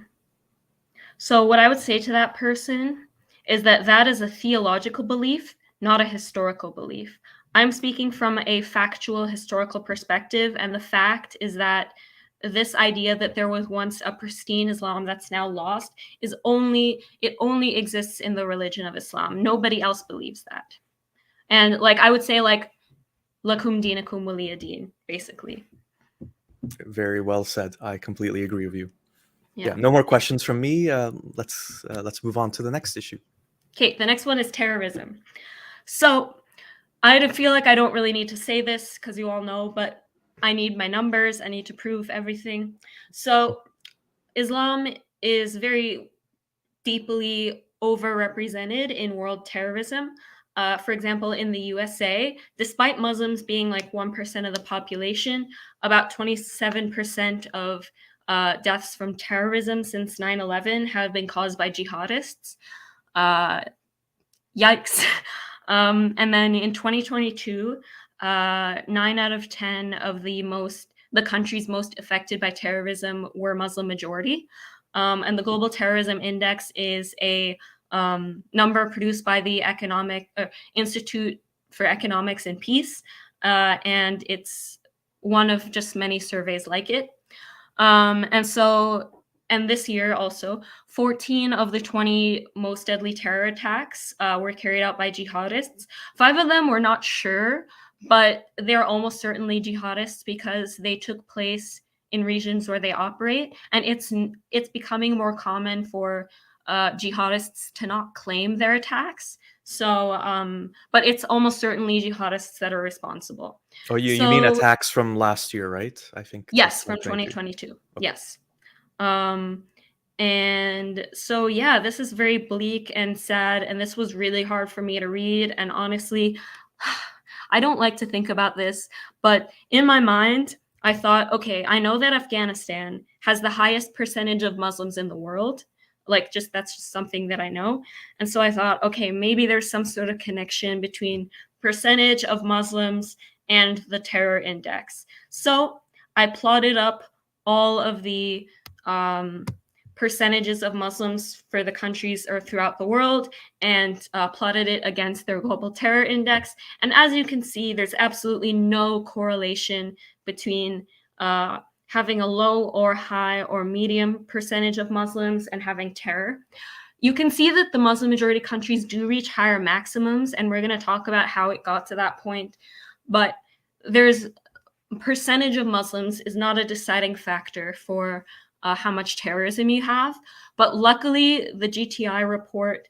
So what I would say to that person is that that is a theological belief, not a historical belief. I'm speaking from a factual historical perspective, and the fact is that this idea that there was once a pristine Islam that's now lost it only exists in the religion of Islam. Nobody else believes that. And like I would say, like, lakum dinakum waliya deen, basically. Very well said. I completely agree with you. Yeah. No more questions from me. Let's move on to the next issue. Okay, the next one is terrorism. So I feel like I don't really need to say this because you all know, but I need my numbers. I need to prove everything. So Islam is very deeply overrepresented in world terrorism. For example, in the USA, despite Muslims being like 1% of the population, about 27% of deaths from terrorism since 9/11 have been caused by jihadists. Uh, Yikes. And then in 2022, 9 out of 10 of the countries most affected by terrorism were Muslim majority. And the Global Terrorism Index is a number produced by the Institute for Economics and Peace, and it's one of just many surveys like it. And this year also, 14 of the 20 most deadly terror attacks were carried out by jihadists. 5 of them were not sure, but they're almost certainly jihadists because they took place in regions where they operate, and it's becoming more common for jihadists to not claim their attacks. So, but it's almost certainly jihadists that are responsible. Oh, you mean So, attacks from last year, right? I think yes, from 2022. 2022. Okay. Yes. And so, yeah, this is very bleak and sad, and this was really hard for me to read. And honestly, I don't like to think about this, but in my mind, I thought, okay, I know that Afghanistan has the highest percentage of Muslims in the world. Like, that's just something that I know. And so I thought, okay, maybe there's some sort of connection between percentage of Muslims and the terror index. So I plotted up all of the percentages of Muslims for the countries or throughout the world and plotted it against their global terror index. And as you can see, there's absolutely no correlation between having a low or high or medium percentage of Muslims and having terror. You can see that the Muslim majority countries do reach higher maximums, and we're going to talk about how it got to that point. But there's percentage of Muslims is not a deciding factor for how much terrorism you have. But luckily, the GTI report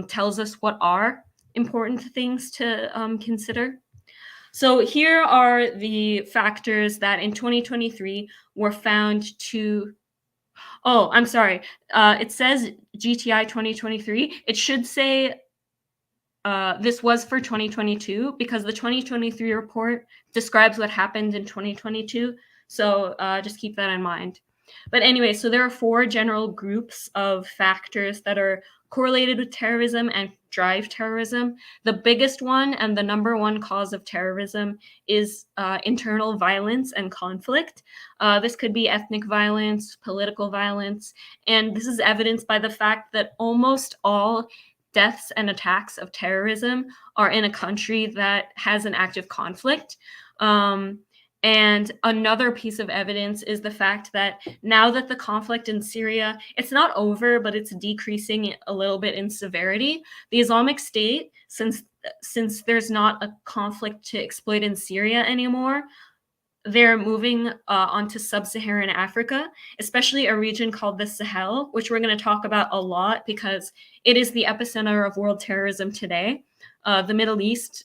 tells us what are important things to consider. So here are the factors that in 2023 were found to. Oh, I'm sorry. It says GTI 2023. It should say this was for 2022 because the 2023 report describes what happened in 2022. So just keep that in mind. But anyway, so there are 4 general groups of factors that are correlated with terrorism and drive terrorism. The biggest one and the number one cause of terrorism is internal violence and conflict. This could be ethnic violence, political violence, and this is evidenced by the fact that almost all deaths and attacks of terrorism are in a country that has an active conflict. And another piece of evidence is the fact that now that the conflict in Syria, it's not over, but it's decreasing a little bit in severity. The Islamic State, since there's not a conflict to exploit in Syria anymore, they're moving onto sub-Saharan Africa, especially a region called the Sahel, which we're going to talk about a lot because it is the epicenter of world terrorism today. The Middle East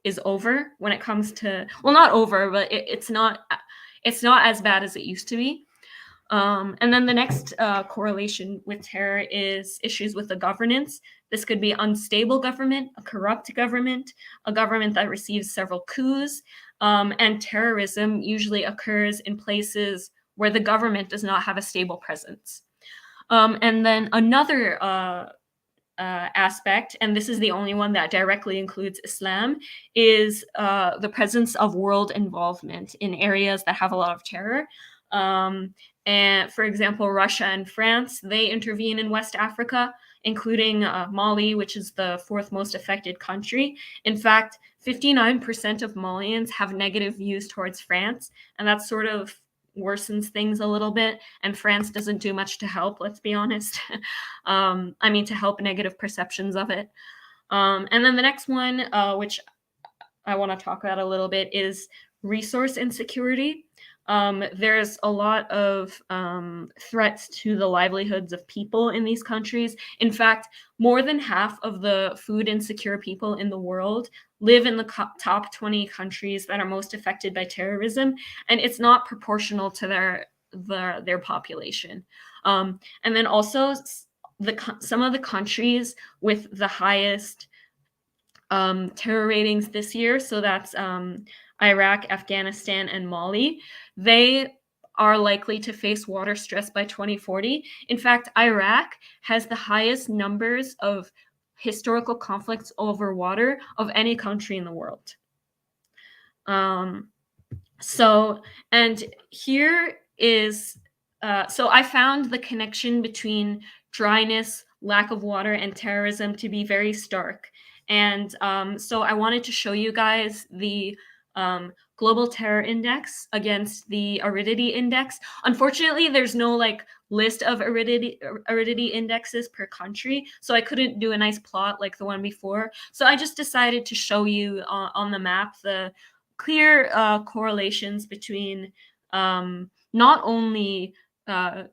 is over when it comes to, well, not over, but it's not as bad as it used to be. And then the next correlation with terror is issues with the governance. This could be unstable government, a corrupt government, a government that receives several coups, and terrorism usually occurs in places where the government does not have a stable presence. And then another aspect, and this is the only one that directly includes Islam, is the presence of world involvement in areas that have a lot of terror. And for example, Russia and France, they intervene in West Africa, including Mali, which is the 4th most affected country. In fact, 59% of Malians have negative views towards France, and that sort of worsens things a little bit. And France doesn't do much to help, let's be honest. To help negative perceptions of it. And then the next one, which I want to talk about a little bit, is resource insecurity. There's a lot of threats to the livelihoods of people in these countries. In fact, more than half of the food insecure people in the world live in the top 20 countries that are most affected by terrorism, and it's not proportional to their population. And then also some of the countries with the highest terror ratings this year, so that's Iraq, Afghanistan, and Mali, they are likely to face water stress by 2040. In fact, Iraq has the highest numbers of historical conflicts over water of any country in the world. And here is, so I found the connection between dryness, lack of water, and terrorism to be very stark. And so I wanted to show you guys the global terror index against the aridity index. Unfortunately, there's no like list of aridity indexes per country, so I couldn't do a nice plot like the one before. So I just decided to show you on the map the clear correlations between not only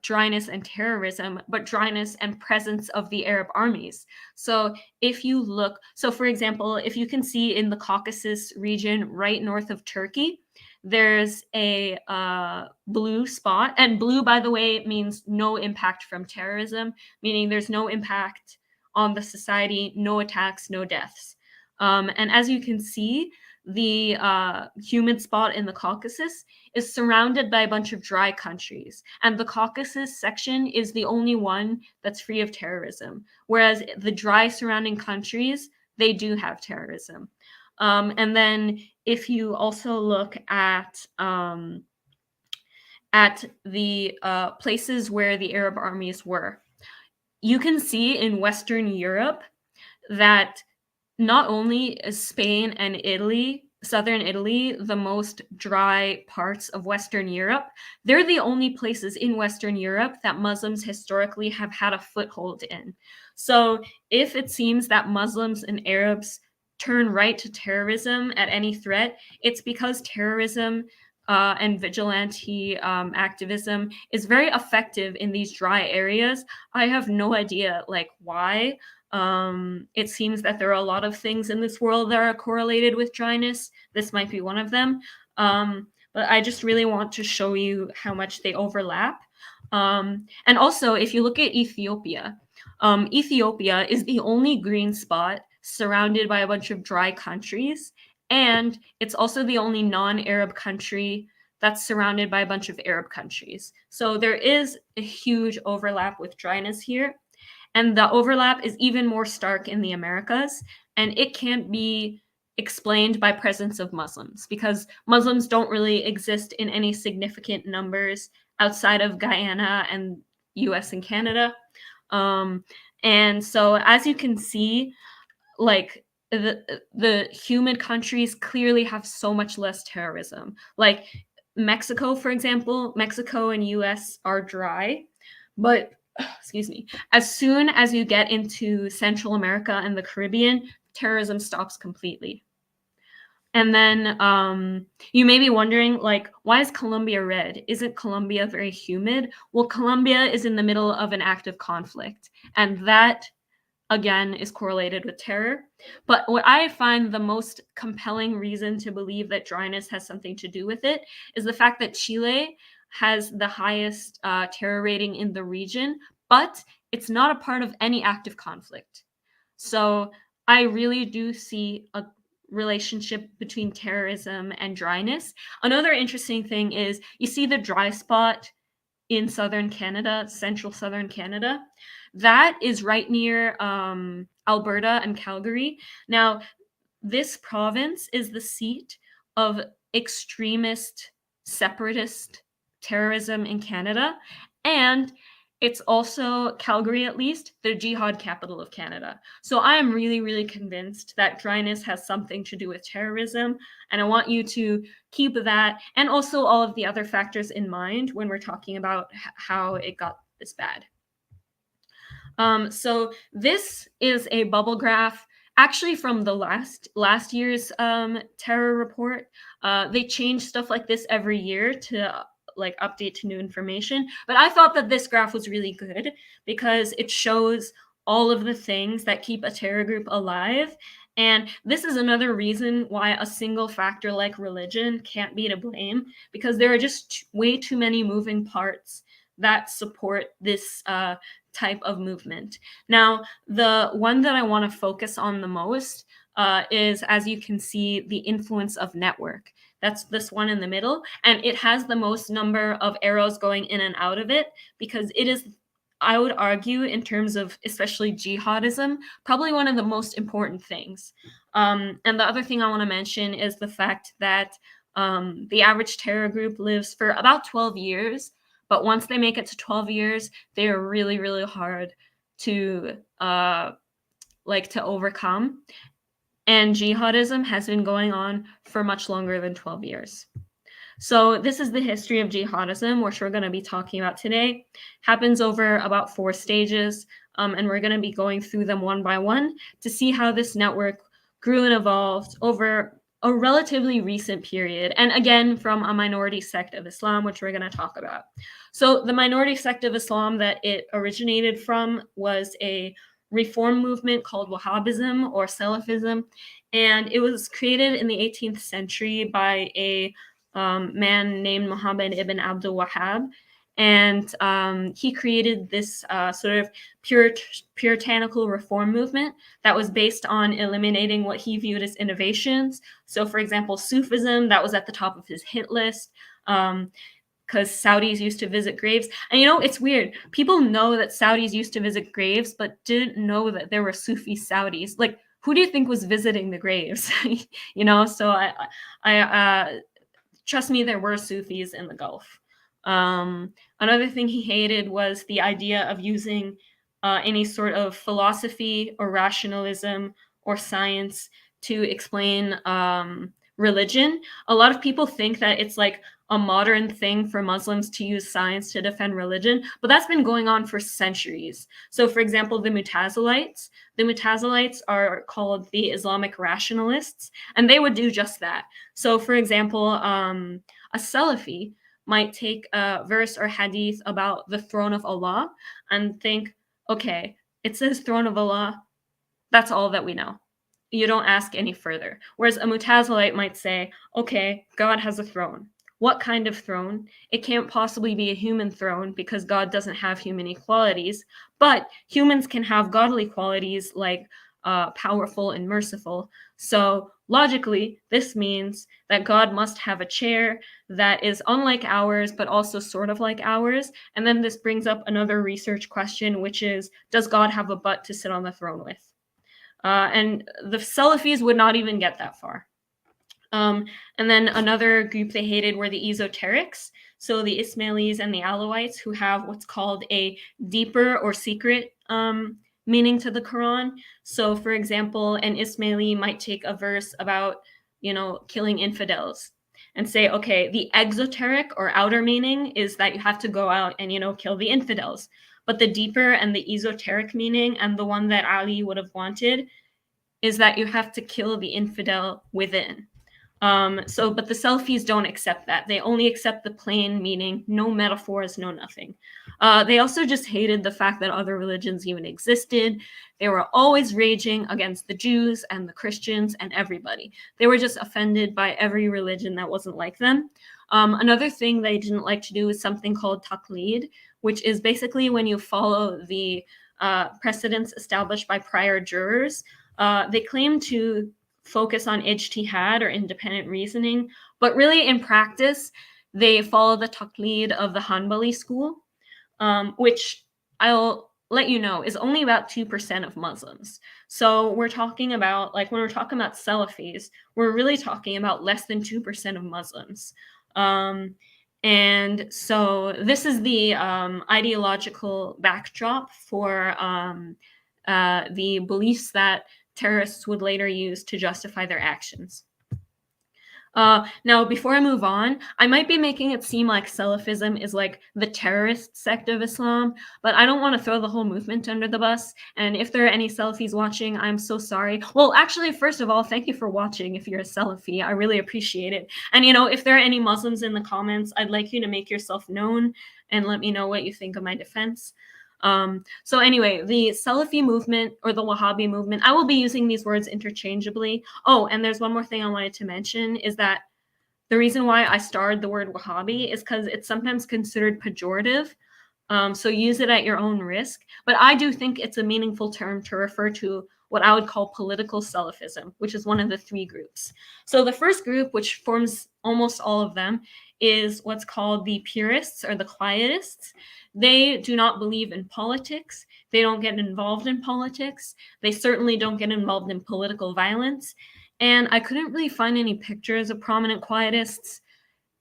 dryness and terrorism, but dryness and presence of the Arab armies. So if you look, so for example, if you can see in the Caucasus region right north of Turkey, there's a blue spot. And blue, by the way, means no impact from terrorism, meaning there's no impact on the society, no attacks, no deaths. And as you can see, the humid spot in the Caucasus is surrounded by a bunch of dry countries. And the Caucasus section is the only one that's free of terrorism, whereas the dry surrounding countries, they do have terrorism. And then if you also look at the places where the Arab armies were, you can see in Western Europe that not only is Spain and Italy, southern Italy, the most dry parts of Western Europe, they're the only places in Western Europe that Muslims historically have had a foothold in. So if it seems that Muslims and Arabs turn right to terrorism at any threat, it's because terrorism and vigilante activism is very effective in these dry areas. I have no idea like why. It seems that there are a lot of things in this world that are correlated with dryness. This might be one of them. But I just really want to show you how much they overlap. And also, if you look at Ethiopia, Ethiopia is the only green spot surrounded by a bunch of dry countries. And it's also the only non-Arab country that's surrounded by a bunch of Arab countries. So there is a huge overlap with dryness here. And the overlap is even more stark in the Americas, and it can't be explained by presence of Muslims because Muslims don't really exist in any significant numbers outside of Guyana and US and Canada. And so as you can see, like the humid countries clearly have so much less terrorism. Like Mexico, for example, Mexico and US are dry, but excuse me, as soon as you get into Central America and the Caribbean, terrorism stops completely. And then you may be wondering, like, why is Colombia red? Isn't Colombia very humid? Well, Colombia is in the middle of an active conflict, and that, again, is correlated with terror. But what I find the most compelling reason to believe that dryness has something to do with it is the fact that Chile has the highest terror rating in the region, but it's not a part of any active conflict. So I really do see a relationship between terrorism and dryness. Another interesting thing is you see the dry spot in southern Canada, central southern Canada. That is right near Alberta and Calgary. Now, this province is the seat of extremist separatist terrorism in Canada, and it's also, Calgary at least, the jihad capital of Canada. So I am really, really convinced that dryness has something to do with terrorism, and I want you to keep that and also all of the other factors in mind when we're talking about how it got this bad. So this is a bubble graph actually from the last year's terror report. They change stuff like this every year to like update to new information, but I thought that this graph was really good because it shows all of the things that keep a terror group alive. And this is another reason why a single factor like religion can't be to blame, because there are just way too many moving parts that support this type of movement. Now, the one that I want to focus on the most is, as you can see, the influence of network. That's this one in the middle, and it has the most number of arrows going in and out of it, because it is, I would argue, in terms of especially jihadism, probably one of the most important things. And the other thing I want to mention is the fact that the average terror group lives for about 12 years, but once they make it to 12 years, they are really, really hard to to overcome. And jihadism has been going on for much longer than 12 years. So this is the history of jihadism, which we're going to be talking about today. Happens over about 4 stages, and we're going to be going through them one by one to see how this network grew and evolved over a relatively recent period, and again from a minority sect of Islam, which we're going to talk about. So the minority sect of Islam that it originated from was a reform movement called Wahhabism or Salafism, and it was created in the 18th century by a man named Muhammad ibn Abdul Wahhab. And he created this sort of puritanical reform movement that was based on eliminating what he viewed as innovations. So, for example, Sufism, that was at the top of his hit list. Because Saudis used to visit graves. And it's weird. People know that Saudis used to visit graves, but didn't know that there were Sufi Saudis. Like, who do you think was visiting the graves? So I trust me, there were Sufis in the Gulf. Another thing he hated was the idea of using any sort of philosophy or rationalism or science to explain religion. A lot of people think that it's like a modern thing for Muslims to use science to defend religion, but that's been going on for centuries. So, for example, the Mutazilites are called the Islamic rationalists, and they would do just that. So, for example, a Salafi might take a verse or hadith about the throne of Allah and think, okay, it says throne of Allah, that's all that we know. You don't ask any further. Whereas a Mutazilite might say, okay, God has a throne. What kind of throne? It can't possibly be a human throne because God doesn't have human equalities, but humans can have godly qualities like powerful and merciful. So logically, this means that God must have a chair that is unlike ours, but also sort of like ours. And then this brings up another research question, which is, does God have a butt to sit on the throne with? And the Salafis would not even get that far. And then another group they hated were the esoterics. So the Ismailis and the Alawites, who have what's called a deeper or secret meaning to the Quran. So, for example, an Ismaili might take a verse about, killing infidels and say, okay, the exoteric or outer meaning is that you have to go out and, kill the infidels. But the deeper and the esoteric meaning, and the one that Ali would have wanted, is that you have to kill the infidel within. But the Salafis don't accept that. They only accept the plain meaning, no metaphors, no nothing. They also just hated the fact that other religions even existed. They were always raging against the Jews and the Christians and everybody. They were just offended by every religion that wasn't like them. Another thing they didn't like to do is something called taqlid, which is basically when you follow the precedents established by prior jurors. They claim to focus on ijtihad or independent reasoning, but really in practice, they follow the taqlid of the Hanbali school, which I'll let you know is only about 2% of Muslims. So we're talking about, like, when we're talking about Salafis, we're really talking about less than 2% of Muslims. And so this is the ideological backdrop for the beliefs that terrorists would later use to justify their actions. Now, before I move on, I might be making it seem like Salafism is like the terrorist sect of Islam, but I don't want to throw the whole movement under the bus. And if there are any Salafis watching, I'm so sorry. Well, actually, first of all, thank you for watching if you're a Salafi. I really appreciate it. And, if there are any Muslims in the comments, I'd like you to make yourself known and let me know what you think of my defense. So anyway, the Salafi movement or the Wahhabi movement, I will be using these words interchangeably. Oh, and there's one more thing I wanted to mention is that the reason why I starred the word Wahhabi is because it's sometimes considered pejorative. So use it at your own risk. But I do think it's a meaningful term to refer to what I would call political Salafism, which is one of the three groups. So the first group, which forms almost all of them, is what's called the purists or the quietists. They do not believe in politics. They don't get involved in politics. They certainly don't get involved in political violence. And I couldn't really find any pictures of prominent quietists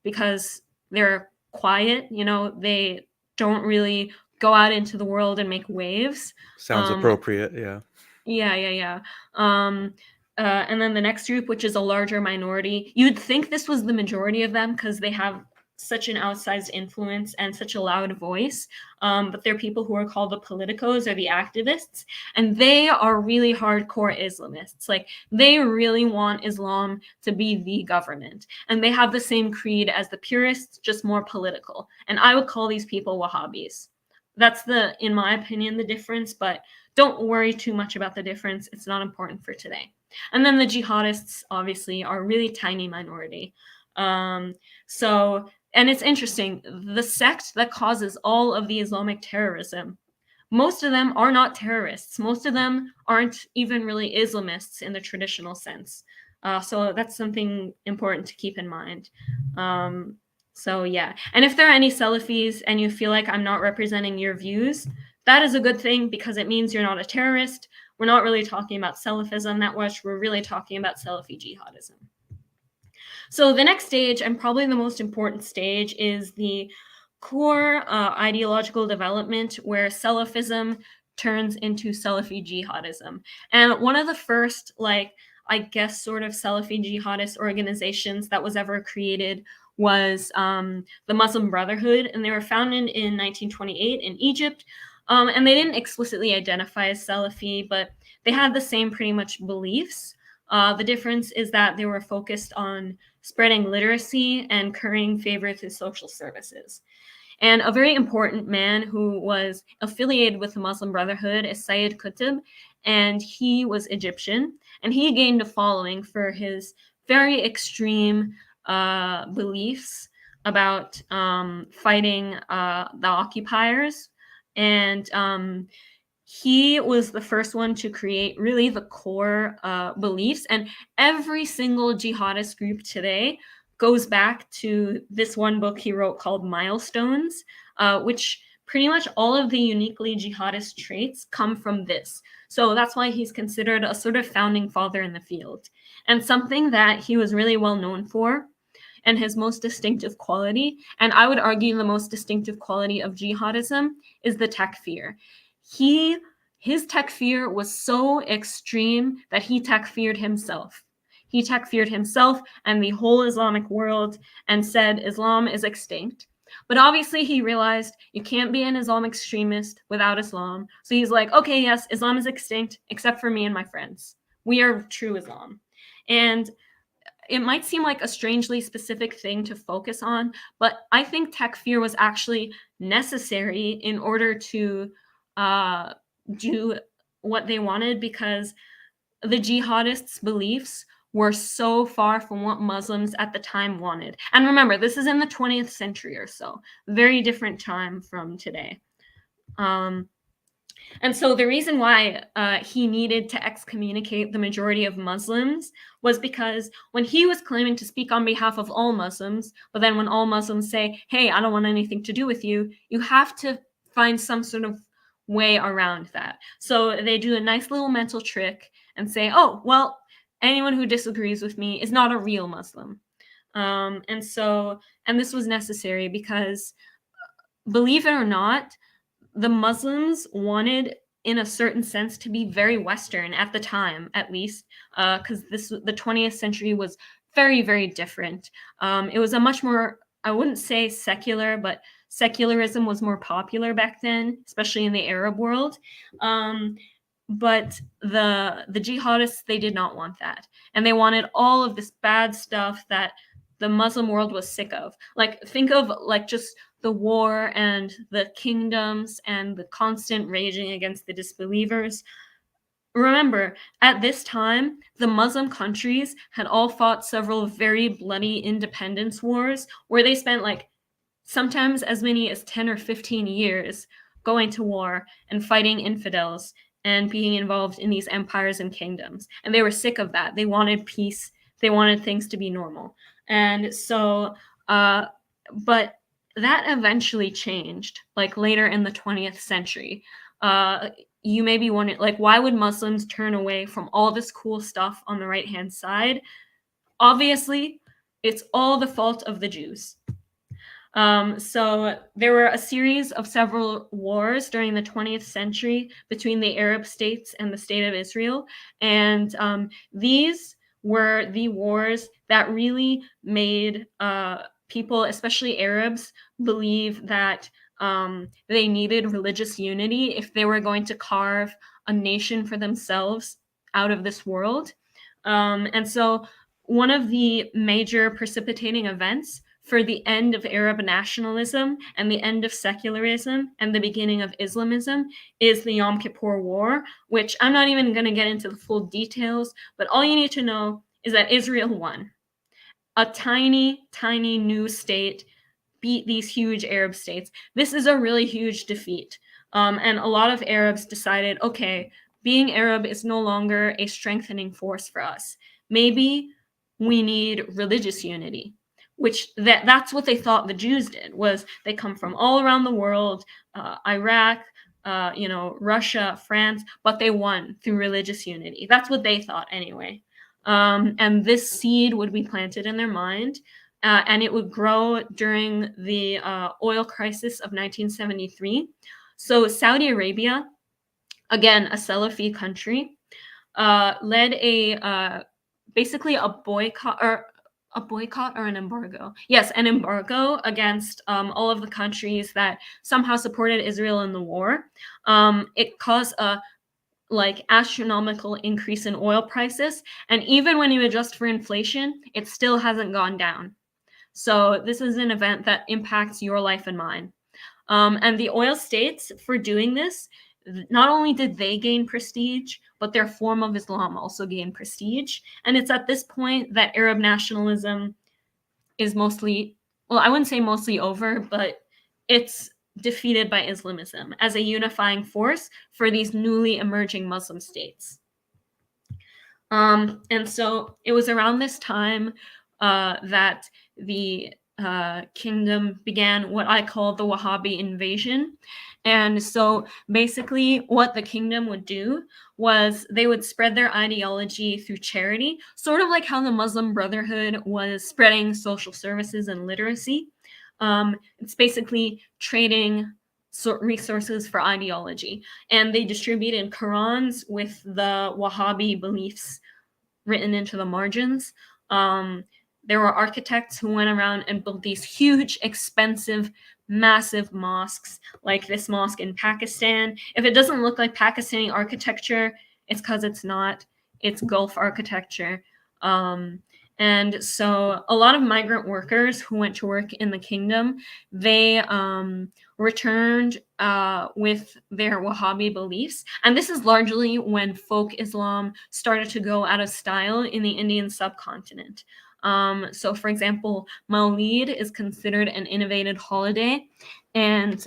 because they're quiet. They don't really go out into the world and make waves. Sounds appropriate, yeah. Yeah. And then the next group, which is a larger minority, you'd think this was the majority of them because they have such an outsized influence and such a loud voice. But they're people who are called the politicos or the activists, and they are really hardcore Islamists. Like, they really want Islam to be the government, and they have the same creed as the purists, just more political. And I would call these people Wahhabis. That's in my opinion, the difference, but don't worry too much about the difference. It's not important for today. And then the jihadists, obviously, are a really tiny minority. And it's interesting, the sect that causes all of the Islamic terrorism, most of them are not terrorists. Most of them aren't even really Islamists in the traditional sense. So that's something important to keep in mind. So yeah, and if there are any Salafis and you feel like I'm not representing your views, that is a good thing because it means you're not a terrorist. We're not really talking about Salafism that much. We're really talking about Salafi jihadism. So the next stage, and probably the most important stage, is the core ideological development where Salafism turns into Salafi jihadism. And one of the first, I guess, sort of Salafi jihadist organizations that was ever created was the Muslim Brotherhood, and they were founded in 1928 in Egypt. And they didn't explicitly identify as Salafi, but they had the same pretty much beliefs. The difference is that they were focused on spreading literacy and currying favor through social services. And a very important man who was affiliated with the Muslim Brotherhood is Sayyid Qutb, and he was Egyptian, and he gained a following for his very extreme beliefs about fighting the occupiers. And he was the first one to create really the core beliefs. And every single jihadist group today goes back to this one book he wrote called Milestones, which pretty much all of the uniquely jihadist traits come from this. So that's why he's considered a sort of founding father in the field. And something that he was really well known for, and his most distinctive quality, and I would argue the most distinctive quality of jihadism, is the takfir. His takfir was so extreme that he takfired himself. He takfired himself and the whole Islamic world and said Islam is extinct. But obviously he realized you can't be an Islamic extremist without Islam. So he's like, okay, yes, Islam is extinct, except for me and my friends. We are true Islam. And it might seem like a strangely specific thing to focus on, but I think takfir was actually necessary in order to do what they wanted, because the jihadists' beliefs were so far from what Muslims at the time wanted. And remember, this is in the 20th century or so, very different time from today. And so the reason why he needed to excommunicate the majority of Muslims was because when he was claiming to speak on behalf of all Muslims, but then when all Muslims say, hey, I don't want anything to do with you, you have to find some sort of way around that. So they do a nice little mental trick and say, oh, well, anyone who disagrees with me is not a real Muslim. And this was necessary because, believe it or not, the Muslims wanted, in a certain sense, to be very Western at the time, at least, because the 20th century was very, very different. It was a much more, I wouldn't say secular, but secularism was more popular back then, especially in the Arab world. But the jihadists, they did not want that. And they wanted all of this bad stuff that the Muslim world was sick of. Like, think of just the war and the kingdoms and the constant raging against the disbelievers. Remember, at this time, the Muslim countries had all fought several very bloody independence wars where they spent like sometimes as many as 10 or 15 years going to war and fighting infidels and being involved in these empires and kingdoms. And they were sick of that. They wanted peace, they wanted things to be normal. And so, but that eventually changed, like later in the 20th century. You may be wondering, like, why would Muslims turn away from all this cool stuff on the right hand side? Obviously, it's all the fault of the Jews. So there were a series of several wars during the 20th century between the Arab states and the state of Israel. And these were the wars that really made people, especially Arabs, believe that they needed religious unity if they were going to carve a nation for themselves out of this world. And so one of the major precipitating events for the end of Arab nationalism and the end of secularism and the beginning of Islamism is the Yom Kippur War, which I'm not even going to get into the full details, but all you need to know is that Israel won. A tiny, tiny new state beat these huge Arab states. This is a really huge defeat. And a lot of Arabs decided, okay, being Arab is no longer a strengthening force for us. Maybe we need religious unity, which that's what they thought the Jews did, was they come from all around the world, Iraq, Russia, France, but they won through religious unity. That's what they thought anyway. And this seed would be planted in their mind, and it would grow during the oil crisis of 1973. So Saudi Arabia, again, a Salafi country, led basically a boycott or an embargo. Yes, an embargo against all of the countries that somehow supported Israel in the war. It caused a astronomical increase in oil prices, and even when you adjust for inflation, it still hasn't gone down. So this is an event that impacts your life and mine. And the oil states, for doing this, not only did they gain prestige, but their form of Islam also gained prestige. And it's at this point that Arab nationalism is mostly, well, I wouldn't say mostly over, but it's defeated by Islamism as a unifying force for these newly emerging Muslim states. And so it was around this time that the kingdom began what I call the Wahhabi invasion. And so basically what the kingdom would do was they would spread their ideology through charity, sort of like how the Muslim Brotherhood was spreading social services and literacy. It's basically trading resources for ideology. And they distributed Qurans with the Wahhabi beliefs written into the margins. There were architects who went around and built these huge, expensive, massive mosques, like this mosque in Pakistan. If it doesn't look like Pakistani architecture, it's because it's not. It's Gulf architecture. And so a lot of migrant workers who went to work in the kingdom, they returned with their Wahhabi beliefs. And this is largely when folk Islam started to go out of style in the Indian subcontinent. So, for example, Maulid is considered an innovated holiday, and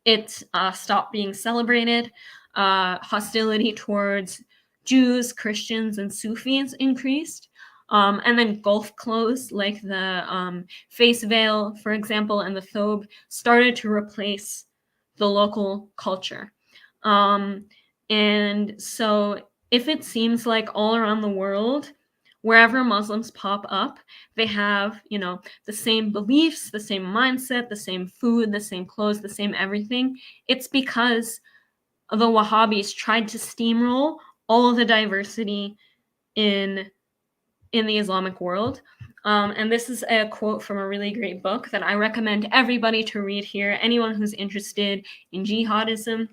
it stopped being celebrated. Hostility towards Jews, Christians, and Sufis increased. And then Gulf clothes, like the face veil, for example, and the thobe, started to replace the local culture. And so if it seems like all around the world, wherever Muslims pop up, they have, the same beliefs, the same mindset, the same food, the same clothes, the same everything, it's because the Wahhabis tried to steamroll all of the diversity in the Islamic world. And this is a quote from a really great book that I recommend everybody to read here, anyone who's interested in jihadism.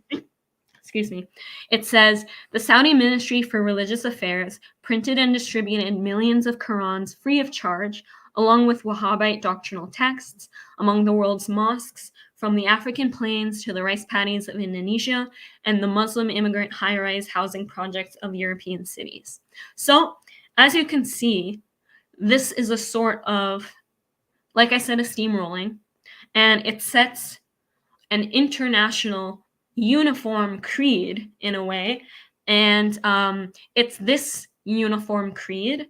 Excuse me. It says, the Saudi Ministry for Religious Affairs printed and distributed millions of Qurans free of charge along with Wahhabite doctrinal texts, among the world's mosques, from the African plains to the rice paddies of Indonesia and the Muslim immigrant high-rise housing projects of European cities. So, as you can see, this is a sort of, like I said, a steamrolling, and it sets an international uniform creed in a way, and it's this uniform creed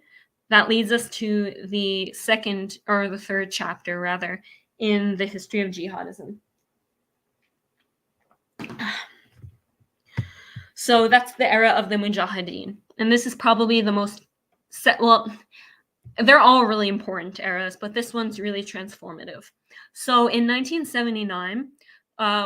that leads us to the second, or the third chapter rather, in the history of jihadism. So that's the era of the Mujahideen, and this is probably the most well, they're all really important eras, but this one's really transformative. So in 1979,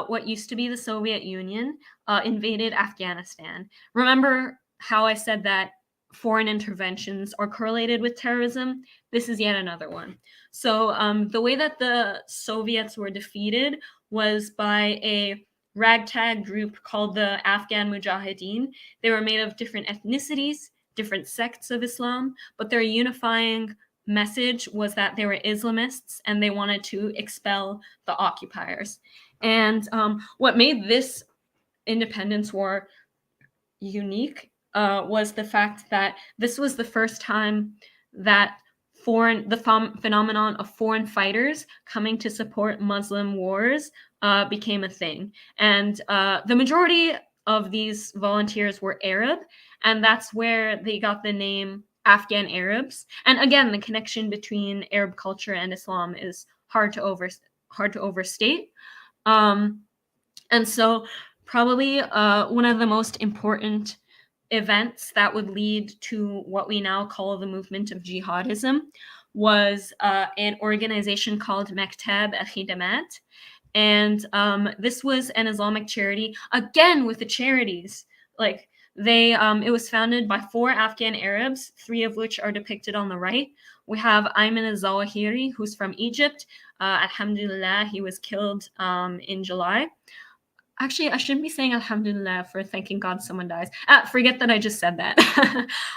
what used to be the Soviet Union invaded Afghanistan. Remember how I said that foreign interventions are correlated with terrorism? This is yet another one. So the way that the Soviets were defeated was by a ragtag group called the Afghan Mujahideen. They were made of different ethnicities, different sects of Islam, but their unifying message was that they were Islamists and they wanted to expel the occupiers. And what made this independence war unique was the fact that this was the first time that phenomenon of foreign fighters coming to support Muslim wars became a thing. And the majority of these volunteers were Arab, and that's where they got the name Afghan Arabs. And again, the connection between Arab culture and Islam is hard to overstate. And so probably one of the most important events that would lead to what we now call the movement of jihadism was an organization called Maktab al-Khidamat. And this was an Islamic charity, again with the charities. Like it was founded by 4 Afghan Arabs, 3 of which are depicted on the right. We have Ayman al-Zawahiri, who's from Egypt. Alhamdulillah, he was killed in July. Actually, I shouldn't be saying Alhamdulillah for thanking God someone dies. Forget that I just said that.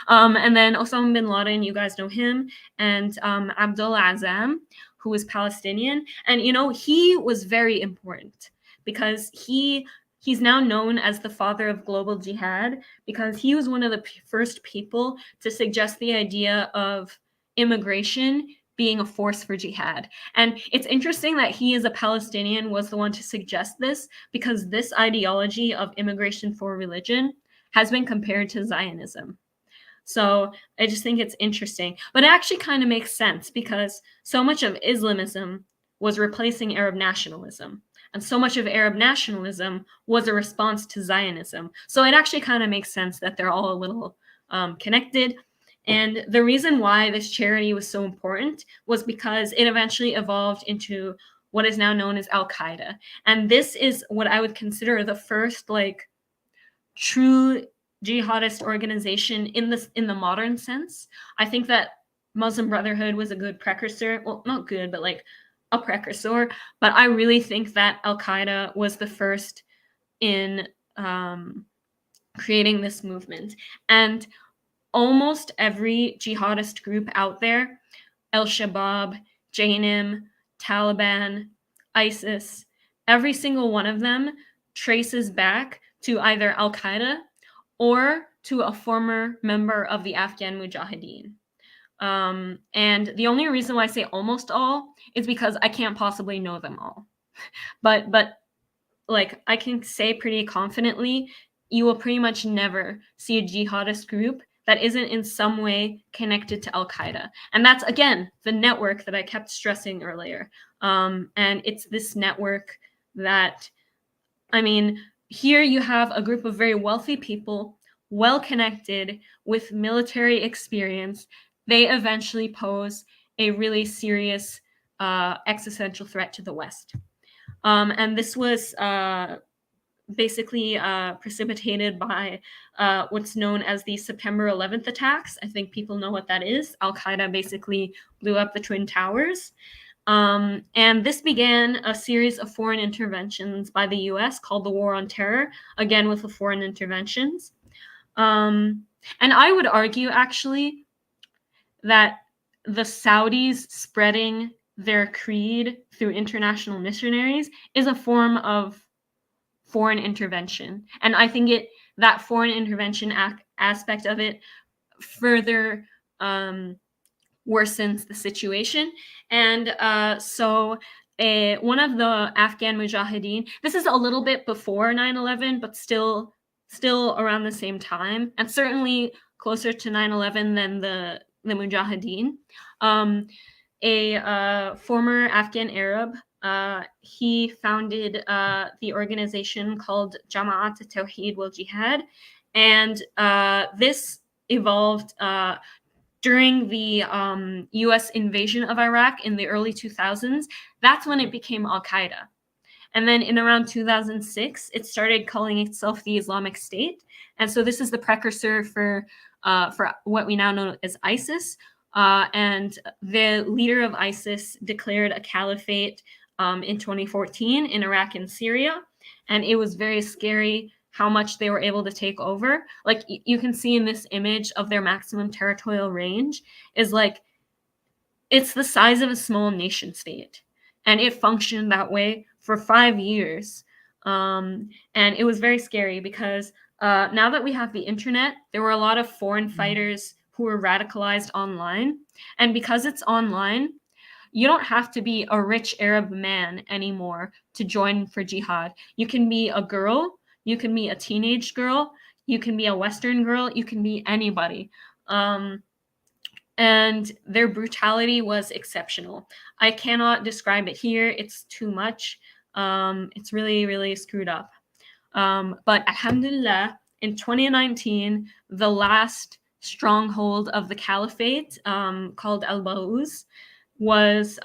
And then Osama bin Laden, you guys know him, and Abdullah Azam, who was Palestinian. And, he was very important because he's now known as the father of global jihad because he was one of the first people to suggest the idea of immigration being a force for jihad. And it's interesting that he, as a Palestinian, was the one to suggest this because this ideology of immigration for religion has been compared to Zionism. So I just think it's interesting. But it actually kind of makes sense because so much of Islamism was replacing Arab nationalism. And so much of Arab nationalism was a response to Zionism. So it actually kind of makes sense that they're all a little connected. And the reason why this charity was so important was because it eventually evolved into what is now known as Al-Qaeda. And this is what I would consider the first true jihadist organization in the modern sense. I think that Muslim Brotherhood was a good precursor. Well, not good, but a precursor. But I really think that Al-Qaeda was the first in creating this movement. And almost every jihadist group out there, Al-Shabaab, Jainim, Taliban, ISIS, every single one of them traces back to either Al-Qaeda or to a former member of the Afghan Mujahideen. And the only reason why I say almost all is because I can't possibly know them all. But I can say pretty confidently, you will pretty much never see a jihadist group that isn't in some way connected to Al-Qaeda. And that's, again, the network that I kept stressing earlier. And it's this network that, here you have a group of very wealthy people, well-connected, with military experience. They eventually pose a really serious existential threat to the West. And this was basically precipitated by what's known as the September 11th attacks. I think people know what that is. Al-Qaeda basically blew up the Twin Towers. And this began a series of foreign interventions by the US called the War on Terror, again with the foreign interventions. And I would argue, actually, that the Saudis spreading their creed through international missionaries is a form of foreign intervention. And I think that foreign intervention aspect of it further worsens the situation. And so one of the Afghan Mujahideen, this is a little bit before 9/11, but still around the same time, and certainly closer to 9/11 than the Mujahideen. A former Afghan Arab, he founded the organization called Jama'at Tawheed wal Jihad, and this evolved during the US invasion of Iraq in the early 2000s. That's when it became Al Qaeda. And then in around 2006, it started calling itself the Islamic State. And so this is the precursor for what we now know as ISIS. And the leader of ISIS declared a caliphate in 2014 in Iraq and Syria. And it was very scary how much they were able to take over. Like you can see in this image of their maximum territorial range is like, it's the size of a small nation state. And it functioned that way for 5 years. And it was very scary because now that we have the internet, there were a lot of foreign fighters who were radicalized online. And because it's online, you don't have to be a rich Arab man anymore to join for jihad. You can be a girl, you can be a teenage girl, you can be a Western girl, you can be anybody. And their brutality was exceptional. I cannot describe it here. It's too much. It's really, really screwed up. But alhamdulillah, in 2019, the last stronghold of the caliphate, called Al-Bauz, was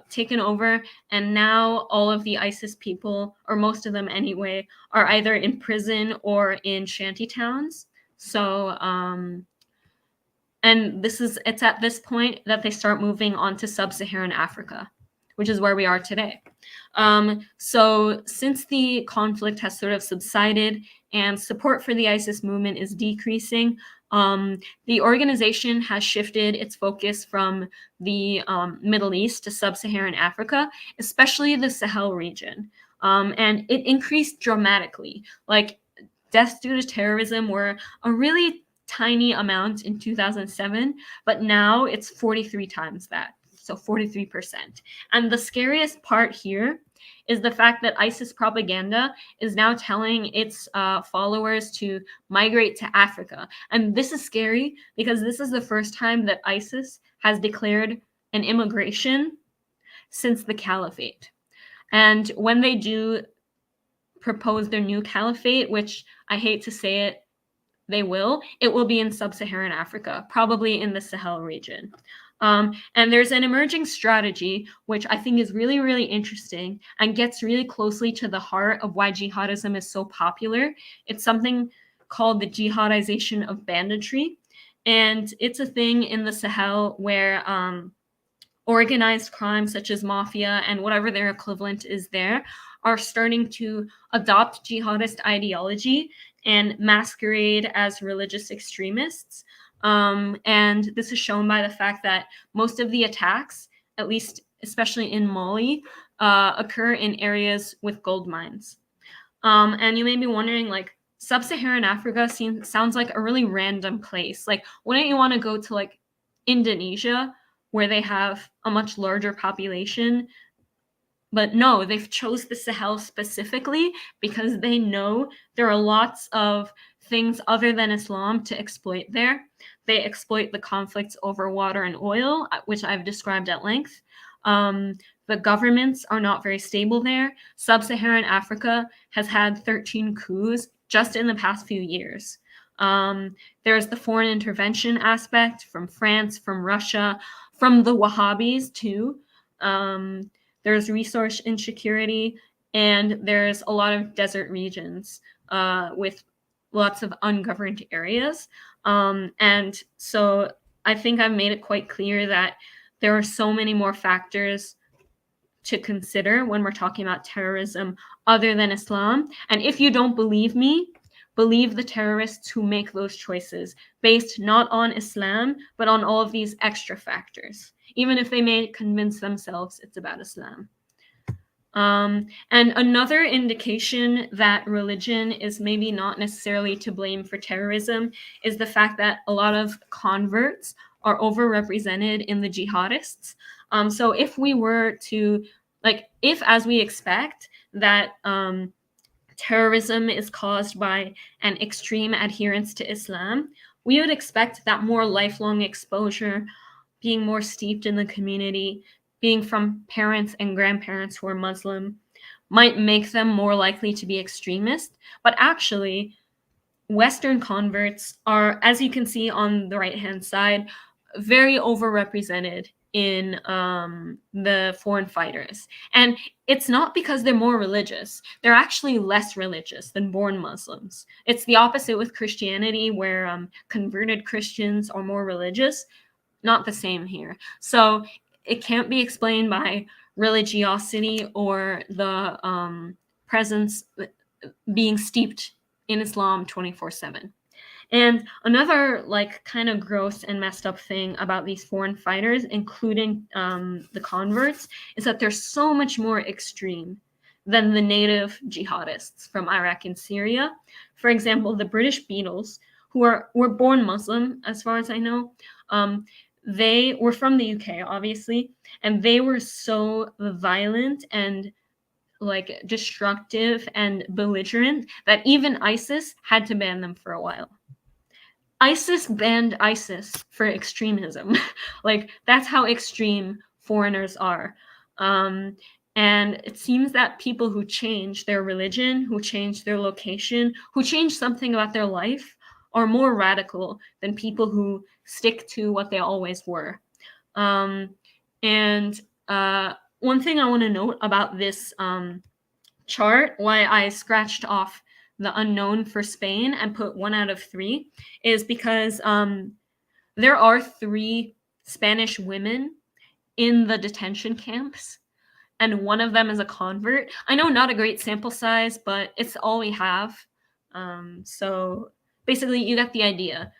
taken over, and now all of the ISIS people, or most of them anyway, are either in prison or in shanty towns. So and it's at this point that they start moving on to sub-Saharan Africa, which is where we are today. So since the conflict has sort of subsided and support for the ISIS movement is decreasing, the organization has shifted its focus from the Middle East to sub-Saharan Africa, especially the Sahel region. And it increased dramatically. Like, deaths due to terrorism were a really tiny amount in 2007, but now it's 43 times that. So 43%. And the scariest part here is the fact that ISIS propaganda is now telling its followers to migrate to Africa. And this is scary because this is the first time that ISIS has declared an immigration since the caliphate. And when they do propose their new caliphate, which I hate to say it, it will be in sub-Saharan Africa, probably in the Sahel region. And there's an emerging strategy, which I think is really, really interesting and gets really closely to the heart of why jihadism is so popular. It's something called the jihadization of banditry. And it's a thing in the Sahel where organized crime such as mafia and whatever their equivalent is there are starting to adopt jihadist ideology and masquerade as religious extremists. And this is shown by the fact that most of the attacks, at least especially in Mali, occur in areas with gold mines. And you may be wondering, like, sub-Saharan Africa sounds like a really random place. Like, wouldn't you want to go to like Indonesia, where they have a much larger population? But no, they've chose the Sahel specifically because they know there are lots of things other than Islam to exploit there. They exploit the conflicts over water and oil, which I've described at length. The governments are not very stable there. Sub-Saharan Africa has had 13 coups just in the past few years. There's the foreign intervention aspect from France, from Russia, from the Wahhabis too. There's resource insecurity, and there's a lot of desert regions with lots of ungoverned areas. And so I think I've made it quite clear that there are so many more factors to consider when we're talking about terrorism other than Islam. And if you don't believe me, believe the terrorists who make those choices based not on Islam, but on all of these extra factors, even if they may convince themselves it's about Islam. And another indication that religion is maybe not necessarily to blame for terrorism is the fact that a lot of converts are overrepresented in the jihadists. So if we were to, if as we expect that terrorism is caused by an extreme adherence to Islam, we would expect that more lifelong exposure, being more steeped in the community, being from parents and grandparents who are Muslim, might make them more likely to be extremist. But actually, Western converts are, as you can see on the right-hand side, very overrepresented in the foreign fighters. And it's not because they're more religious. They're actually less religious than born Muslims. It's the opposite with Christianity, where converted Christians are more religious. Not the same here. So it can't be explained by religiosity or the presence being steeped in Islam 24/7. And another kind of gross and messed up thing about these foreign fighters, including the converts, is that they're so much more extreme than the native jihadists from Iraq and Syria. For example, the British Beatles, who were born Muslim, as far as I know, they were from the UK, obviously, and they were so violent and destructive and belligerent that even ISIS had to ban them for a while. ISIS banned ISIS for extremism. That's how extreme foreigners are. And it seems that people who change their religion, who change their location, who change something about their life are more radical than people who stick to what they always were. And one thing I want to note about this chart, why I scratched off the unknown for Spain and put 1 out of 3, is because there are 3 Spanish women in the detention camps, and one of them is a convert. I know, not a great sample size, but it's all we have. So basically, you get the idea.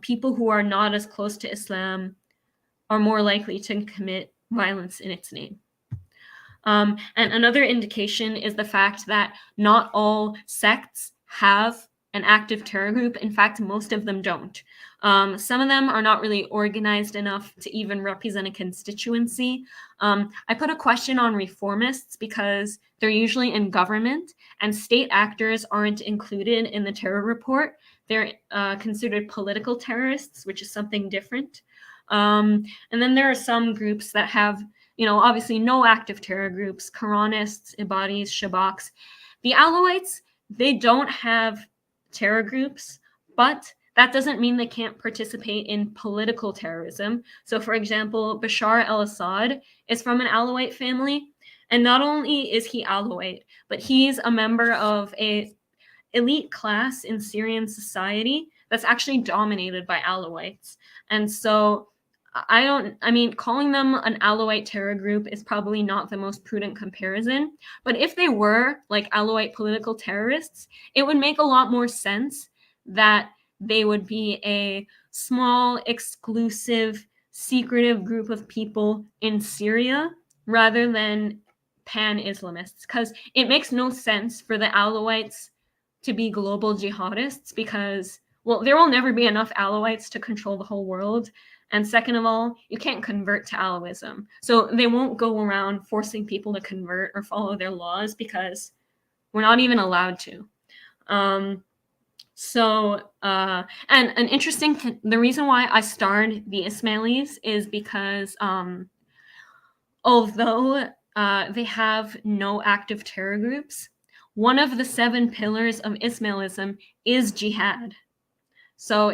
People who are not as close to Islam are more likely to commit violence in its name. And another indication is the fact that not all sects have an active terror group. In fact, most of them don't. Some of them are not really organized enough to even represent a constituency. I put a question on reformists because they're usually in government, and state actors aren't included in the terror report. They're considered political terrorists, which is something different. And then there are some groups that have, obviously no active terror groups: Quranists, Ibadis, Shabaks. The Alawites, they don't have terror groups, but that doesn't mean they can't participate in political terrorism. So, for example, Bashar al-Assad is from an Alawite family, and not only is he Alawite, but he's a member of a elite class in Syrian society that's actually dominated by Alawites. And so calling them an Alawite terror group is probably not the most prudent comparison. But if they were Alawite political terrorists, it would make a lot more sense that they would be a small, exclusive, secretive group of people in Syria rather than pan-Islamists. Because it makes no sense for the Alawites to be global jihadists because, well, there will never be enough Alawites to control the whole world. And second of all, you can't convert to Alawism. So they won't go around forcing people to convert or follow their laws because we're not even allowed to. And an interesting, the reason why I starred the Ismailis is because although they have no active terror groups, one of the 7 pillars of Ismailism is jihad. So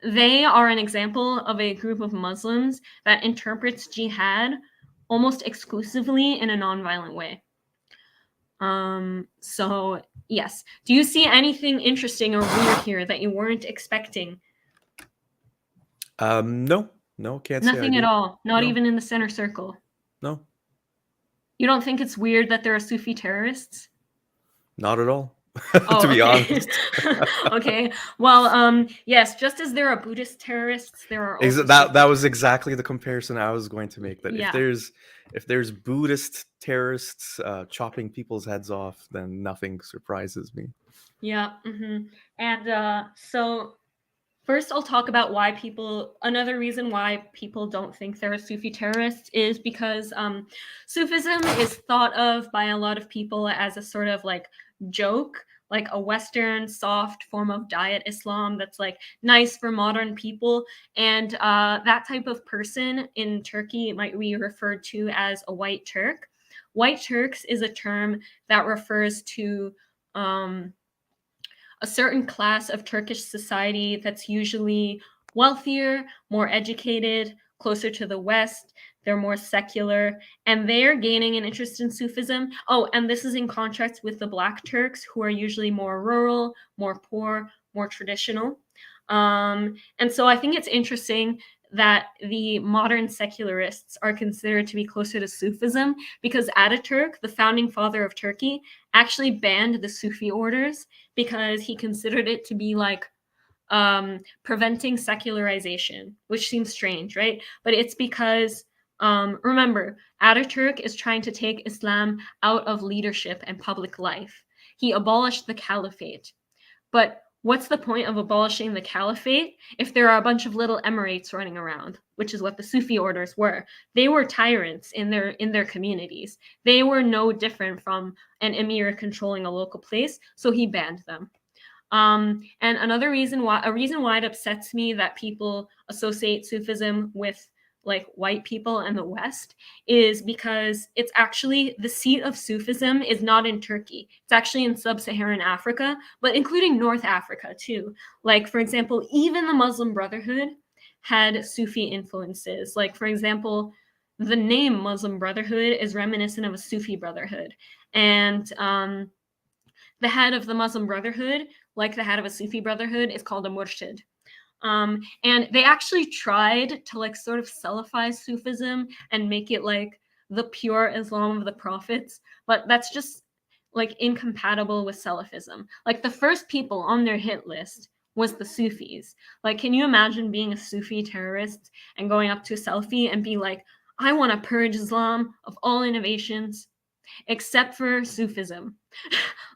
they are an example of a group of Muslims that interprets jihad almost exclusively in a nonviolent way. So yes. Do you see anything interesting or weird here that you weren't expecting? No, can't say I Nothing do. at all. Not No. even in the center circle. No, You don't think it's weird that there are Sufi terrorists? not at all. Oh, to be okay. honest. Okay. Well, yes, just as there are Buddhist terrorists, there are also That Sufi was terrorists. exactly the comparison I was going to make. That Yeah. if there's Buddhist terrorists chopping people's heads off, then nothing surprises me. Yeah. And so first, I'll talk about why another reason why people don't think they're a Sufi terrorist is because Sufism is thought of by a lot of people as a sort of like joke, like a Western soft form of diet Islam that's like nice for modern people. And that type of person in Turkey might be referred to as a white Turk. White Turks is a term that refers to um, a certain class of Turkish society that's usually wealthier, more educated, closer to the West. They're more secular, and they're gaining an interest in Sufism. Oh, and this is in contrast with the Black Turks, who are usually more rural, more poor, more traditional. And so I think it's interesting that the modern secularists are considered to be closer to Sufism because Ataturk, the founding father of Turkey, actually banned the Sufi orders because he considered it to be like preventing secularization, which seems strange, right? But it's because, remember, Ataturk is trying to take Islam out of leadership and public life. He abolished the caliphate. But what's the point of abolishing the caliphate if there are a bunch of little emirates running around, which is what the Sufi orders were? They were tyrants in their communities. They were no different from an emir controlling a local place, so he banned them. And another reason why, a reason why it upsets me that people associate Sufism with like white people in the West is because it's actually the seat of Sufism is not in Turkey. It's actually in sub-Saharan Africa, but including North Africa too. Like, for example, even the Muslim Brotherhood had Sufi influences. Like, for example, the name Muslim Brotherhood is reminiscent of a Sufi brotherhood. And the head of the Muslim Brotherhood, like the head of a Sufi brotherhood, is called a murshid. And they actually tried to like sort of salafise Sufism and make it like the pure Islam of the prophets, but that's just like incompatible with Salafism. Like the first people on their hit list was the Sufis. Like, can you imagine being a Sufi terrorist and going up to a Salafi and be like, I want to purge Islam of all innovations except for Sufism.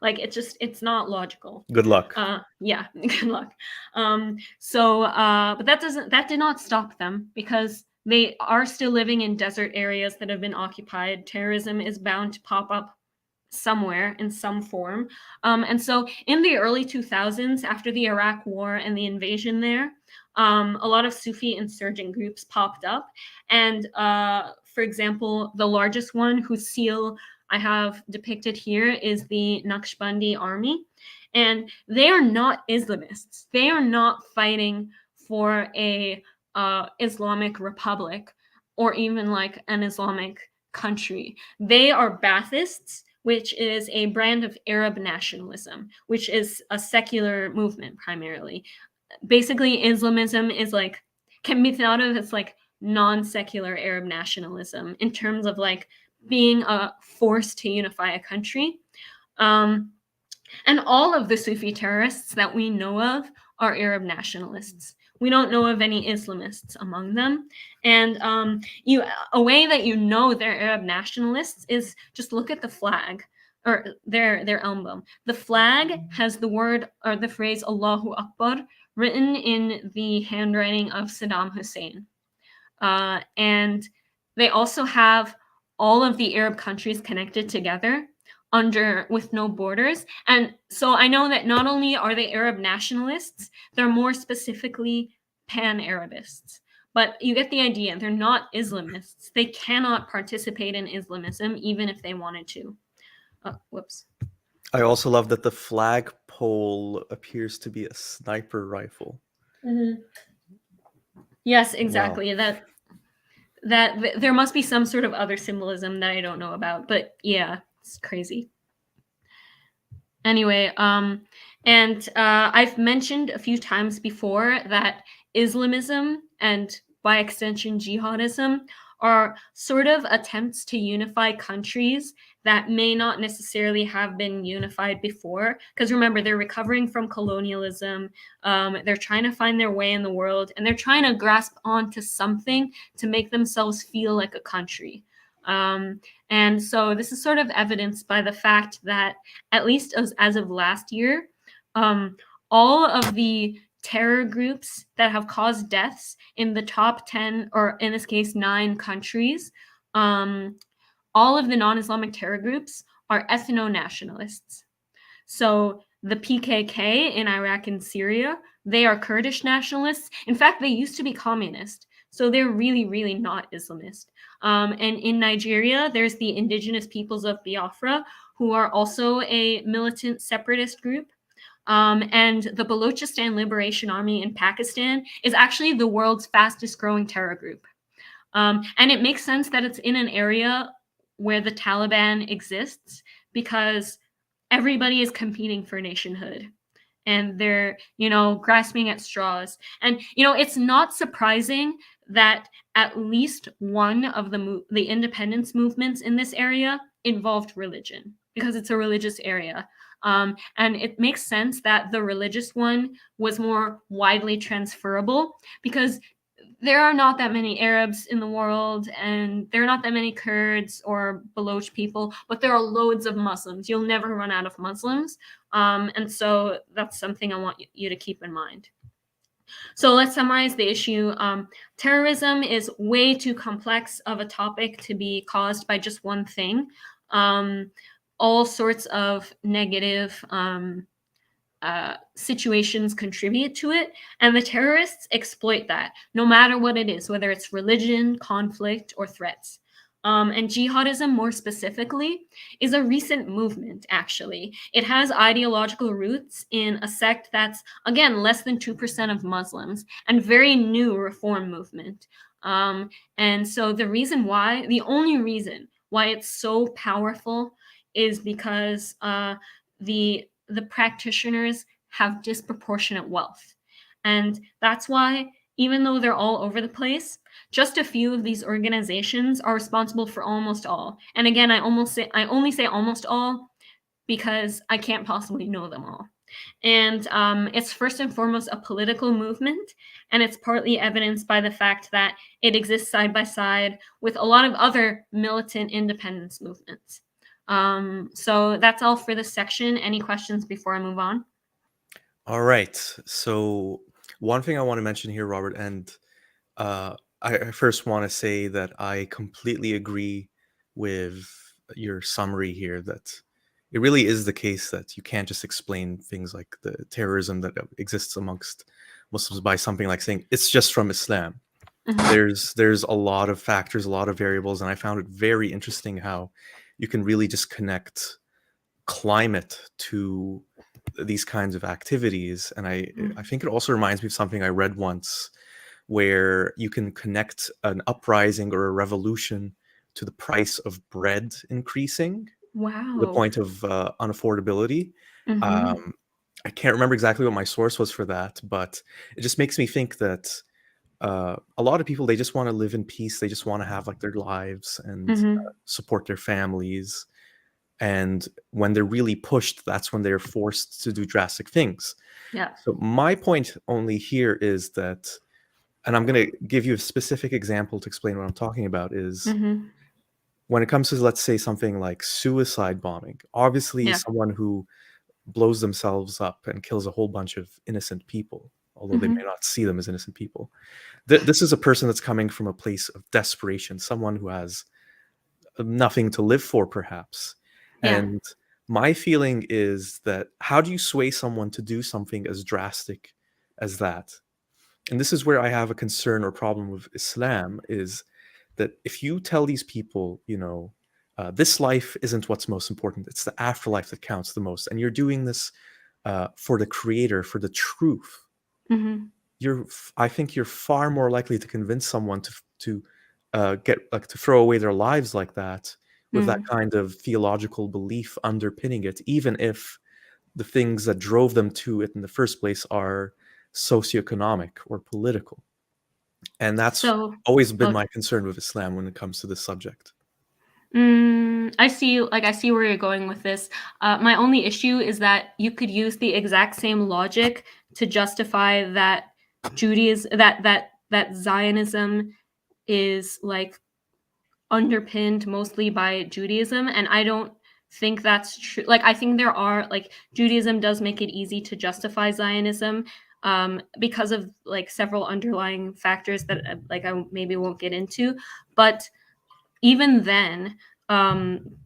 Like it's not logical. Good luck. Yeah, good luck. But that did not stop them because they are still living in desert areas that have been occupied. Terrorism is bound to pop up somewhere in some form. And so in the early 2000s, after the Iraq War and the invasion there, a lot of Sufi insurgent groups popped up. And for example, the largest one whose seal I have depicted here is the Naqshbandi army. And they are not Islamists. They are not fighting for a Islamic republic or even like an Islamic country. They are Baathists, which is a brand of Arab nationalism, which is a secular movement primarily. Basically, Islamism is like, can be thought of as like non-secular Arab nationalism in terms of like being a force to unify a country. And all of the Sufi terrorists that we know of are Arab nationalists. We don't know of any Islamists among them. And a way that you know they're Arab nationalists is just look at the flag or their emblem. The flag has the word or the phrase Allahu Akbar written in the handwriting of Saddam Hussein. And they also have all of the Arab countries connected together with no borders. And so I know that not only are they Arab nationalists, they're more specifically pan-Arabists. But you get the idea. They're not Islamists. They cannot participate in Islamism even if they wanted to. Whoops. I also love that the flagpole appears to be a sniper rifle. Mm-hmm. Yes, exactly. Wow. That there must be some sort of other symbolism that I don't know about, but yeah, it's crazy. Anyway, and I've mentioned a few times before that Islamism and by extension jihadism are sort of attempts to unify countries that may not necessarily have been unified before. Because remember, they're recovering from colonialism. They're trying to find their way in the world, and they're trying to grasp onto something to make themselves feel like a country. And so this is sort of evidenced by the fact that, at least as of last year, all of the terror groups that have caused deaths in the top 10, or in this case 9 countries, all of the non-Islamic terror groups are ethno-nationalists. So the PKK in Iraq and Syria, they are Kurdish nationalists. In fact, they used to be communist. So they're really, really not Islamist. And in Nigeria, there's the indigenous peoples of Biafra, who are also a militant separatist group. And the Balochistan Liberation Army in Pakistan is actually the world's fastest growing terror group. And it makes sense that it's in an area where the Taliban exists, because everybody is competing for nationhood, and they're, grasping at straws. And, it's not surprising that at least one of the independence movements in this area involved religion, because it's a religious area. And it makes sense that the religious one was more widely transferable, because there are not that many Arabs in the world, and there are not that many Kurds or Baloch people, but there are loads of Muslims. You'll never run out of Muslims. And so that's something I want you to keep in mind. So let's summarize the issue. Terrorism is way too complex of a topic to be caused by just one thing. All sorts of negative situations contribute to it, and the terrorists exploit that, no matter what it is, whether it's religion, conflict, or threats. And jihadism, more specifically, is a recent movement, actually. It has ideological roots in a sect that's, again, less than 2% of Muslims, and very new reform movement. And so the only reason why it's so powerful is because the practitioners have disproportionate wealth. And that's why, even though they're all over the place, just a few of these organizations are responsible for almost all. And again, I only say almost all because I can't possibly know them all. And it's first and foremost a political movement, and it's partly evidenced by the fact that it exists side by side with a lot of other militant independence movements. So that's all for this section. Any questions before I move on? All right. So one thing I want to mention here, Robert, and I first want to say that I completely agree with your summary here, that it really is the case that you can't just explain things like the terrorism that exists amongst Muslims by something like saying it's just from Islam. Mhm. There's a lot of factors, a lot of variables, and I found it very interesting how you can really just connect climate to these kinds of activities. And I think it also reminds me of something I read once, where you can connect an uprising or a revolution to the price of bread increasing to the Wow. point of unaffordability. Mhm. Um, I can't remember exactly what my source was for that, but it just makes me think that a lot of people, they just want to live in peace. They just want to have like their lives and Mhm. support their families. And when they're really pushed, that's when they're forced to do drastic things. Yeah. So my point only here is that, and I'm going to give you a specific example to explain what I'm talking about, is Mhm. when it comes to, let's say, something like suicide bombing. Obviously, Yeah. someone who blows themselves up and kills a whole bunch of innocent people, although they may Mhm. not see them as innocent people. This is a person that's coming from a place of desperation, someone who has nothing to live for, perhaps. Yeah. And my feeling is that, how do you sway someone to do something as drastic as that? And this is where I have a concern or problem with Islam, is that if you tell these people, this life isn't what's most important, it's the afterlife that counts the most, and you're doing this for the creator, for the truth, Mhm. I think you're far more likely to convince someone to get like to throw away their lives like that, with that Mm. kind of theological belief underpinning it, even if the things that drove them to it in the first place are socioeconomic or political. And that's So, always been my okay. concern with Islam when it comes to this subject. I see. Like, I see where you're going with this. My only issue is that you could use the exact same logic to justify that that Zionism is like underpinned mostly by Judaism, and I don't think that's true. Like, I think there are like Judaism does make it easy to justify Zionism because of like several underlying factors that like I maybe won't get into, but even then,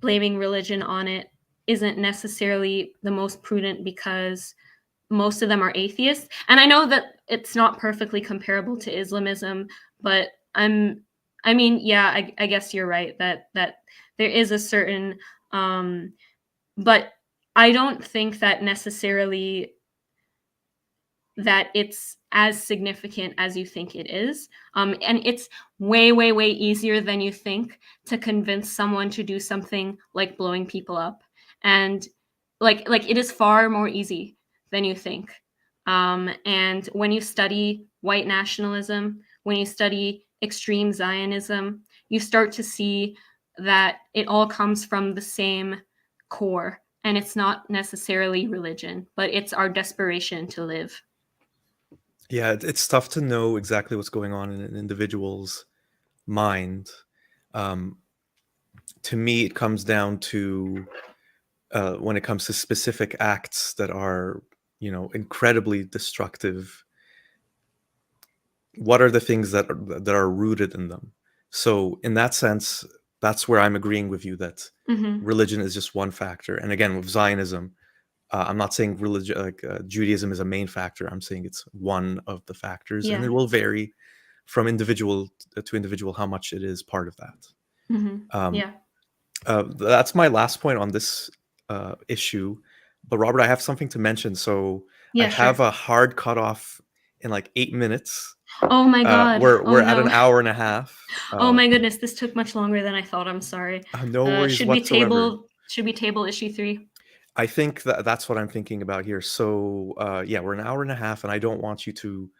blaming religion on it isn't necessarily the most prudent because most of them are atheists. And I know that it's not perfectly comparable to Islamism, but I mean, yeah, I guess you're right that there is a certain, but I don't think that necessarily that it's as significant as you think it is. And it's way, way, way easier than you think to convince someone to do something like blowing people up. And like it is far more easy than you think. And when you study white nationalism, when you study extreme Zionism, you start to see that it all comes from the same core. And it's not necessarily religion, but it's our desperation to live. Yeah, it's tough to know exactly what's going on in an individual's mind. Um, to me, it comes down to when it comes to specific acts that are, incredibly destructive. What are the things that are rooted in them? So, in that sense, that's where I'm agreeing with you that Hmm. religion is just one factor. And again, with Zionism, I'm not saying religion, like Judaism, is a main factor. I'm saying it's one of the factors, and Yeah. it will vary from individual to individual how much it is part of that. Um, Yeah. that's my last point on this issue. But Robert, I have something to mention. So I Yeah, have sure. a hard cutoff in like 8 minutes. Oh my god. We're Oh at an no. hour and a half. Oh my goodness, this took much longer than I thought. I'm sorry. No worries whatsoever. Should we table issue 3? I think that's what I'm thinking about here. So yeah, we're an hour and a half, and I don't want you to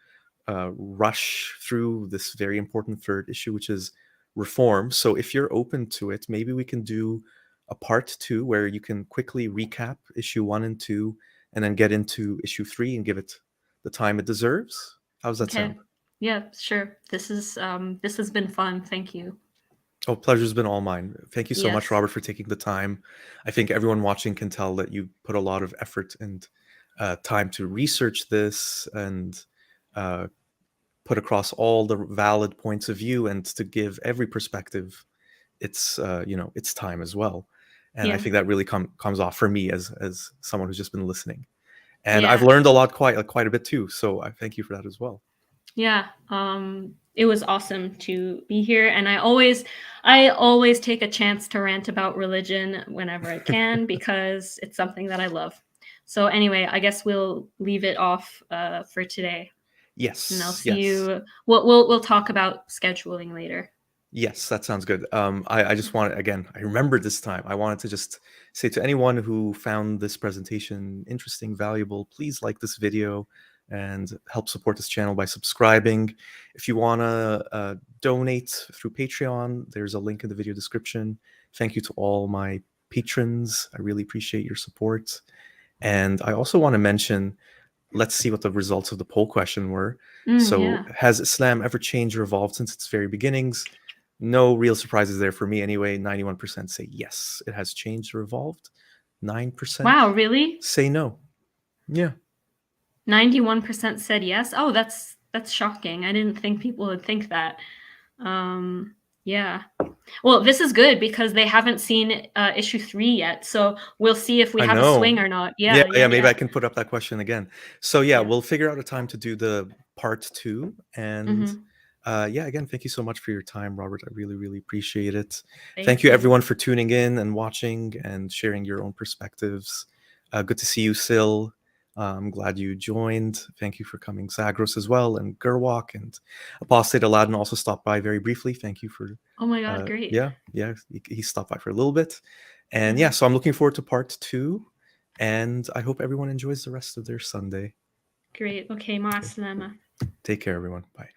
rush through this very important third issue, which is reform. So if you're open to it, maybe we can do a part two where you can quickly recap issue one and two, and then get into issue three and give it the time it deserves. How does that Okay. sound? Yeah, sure. This has been fun. Thank you. Oh, pleasure's been all mine. Thank you so much, Yes. Robert, for taking the time. I think everyone watching can tell that you put a lot of effort and time to research this and uh, put across all the valid points of view and to give every perspective its time as well. And I Yeah. think that really comes off for me as someone who's just been listening. And I've Yeah. learned a lot, quite a bit too. So I thank you for that as well. Yeah. It was awesome to be here, and I always take a chance to rant about religion whenever I can because it's something that I love. So anyway, I guess we'll leave it off for today, and I'll Yes, see yes. you. We'll talk about scheduling later. Yes, that sounds good. I just wanted, again, I remembered this time. I wanted to just say to anyone who found this presentation interesting, valuable, please like this video and help support this channel by subscribing. If you want to donate through Patreon, there's a link in the video description. Thank you to all my patrons. I really appreciate your support. And I also want to mention, let's see what the results of the poll question were. So, Yeah. has Islam ever changed or evolved since its very beginnings? No real surprises there for me anyway. 91% say yes, it has changed or evolved. 9% Wow, really? say no. Yeah. 91% said yes. Oh, that's shocking. I didn't think people would think that. Um, yeah. Well, this is good because they haven't seen issue 3 yet. So we'll see if we I have a swing know. or not. Yeah, Yeah, yeah, yeah, maybe yeah. I can put up that question again. So yeah, Yeah. we'll figure out a time to do the part two. And Hmm. yeah, again, thank you so much for your time, Robert. I really, really appreciate it. Thank Thank you, you. everyone, for tuning in and watching and sharing your own perspectives. Good to see you, Sil. I'm glad you joined. Thank you for coming, Zagros, as well, and Gerwalk and Apostate Aladdin also stopped by very briefly. Thank you for Oh my god, great. yeah, he stopped by for a little bit. And yeah, Yeah. so I'm looking forward to part two. And I hope everyone enjoys the rest of their Sunday. Great. Okay, ma Okay. salama. Take care, everyone. Bye.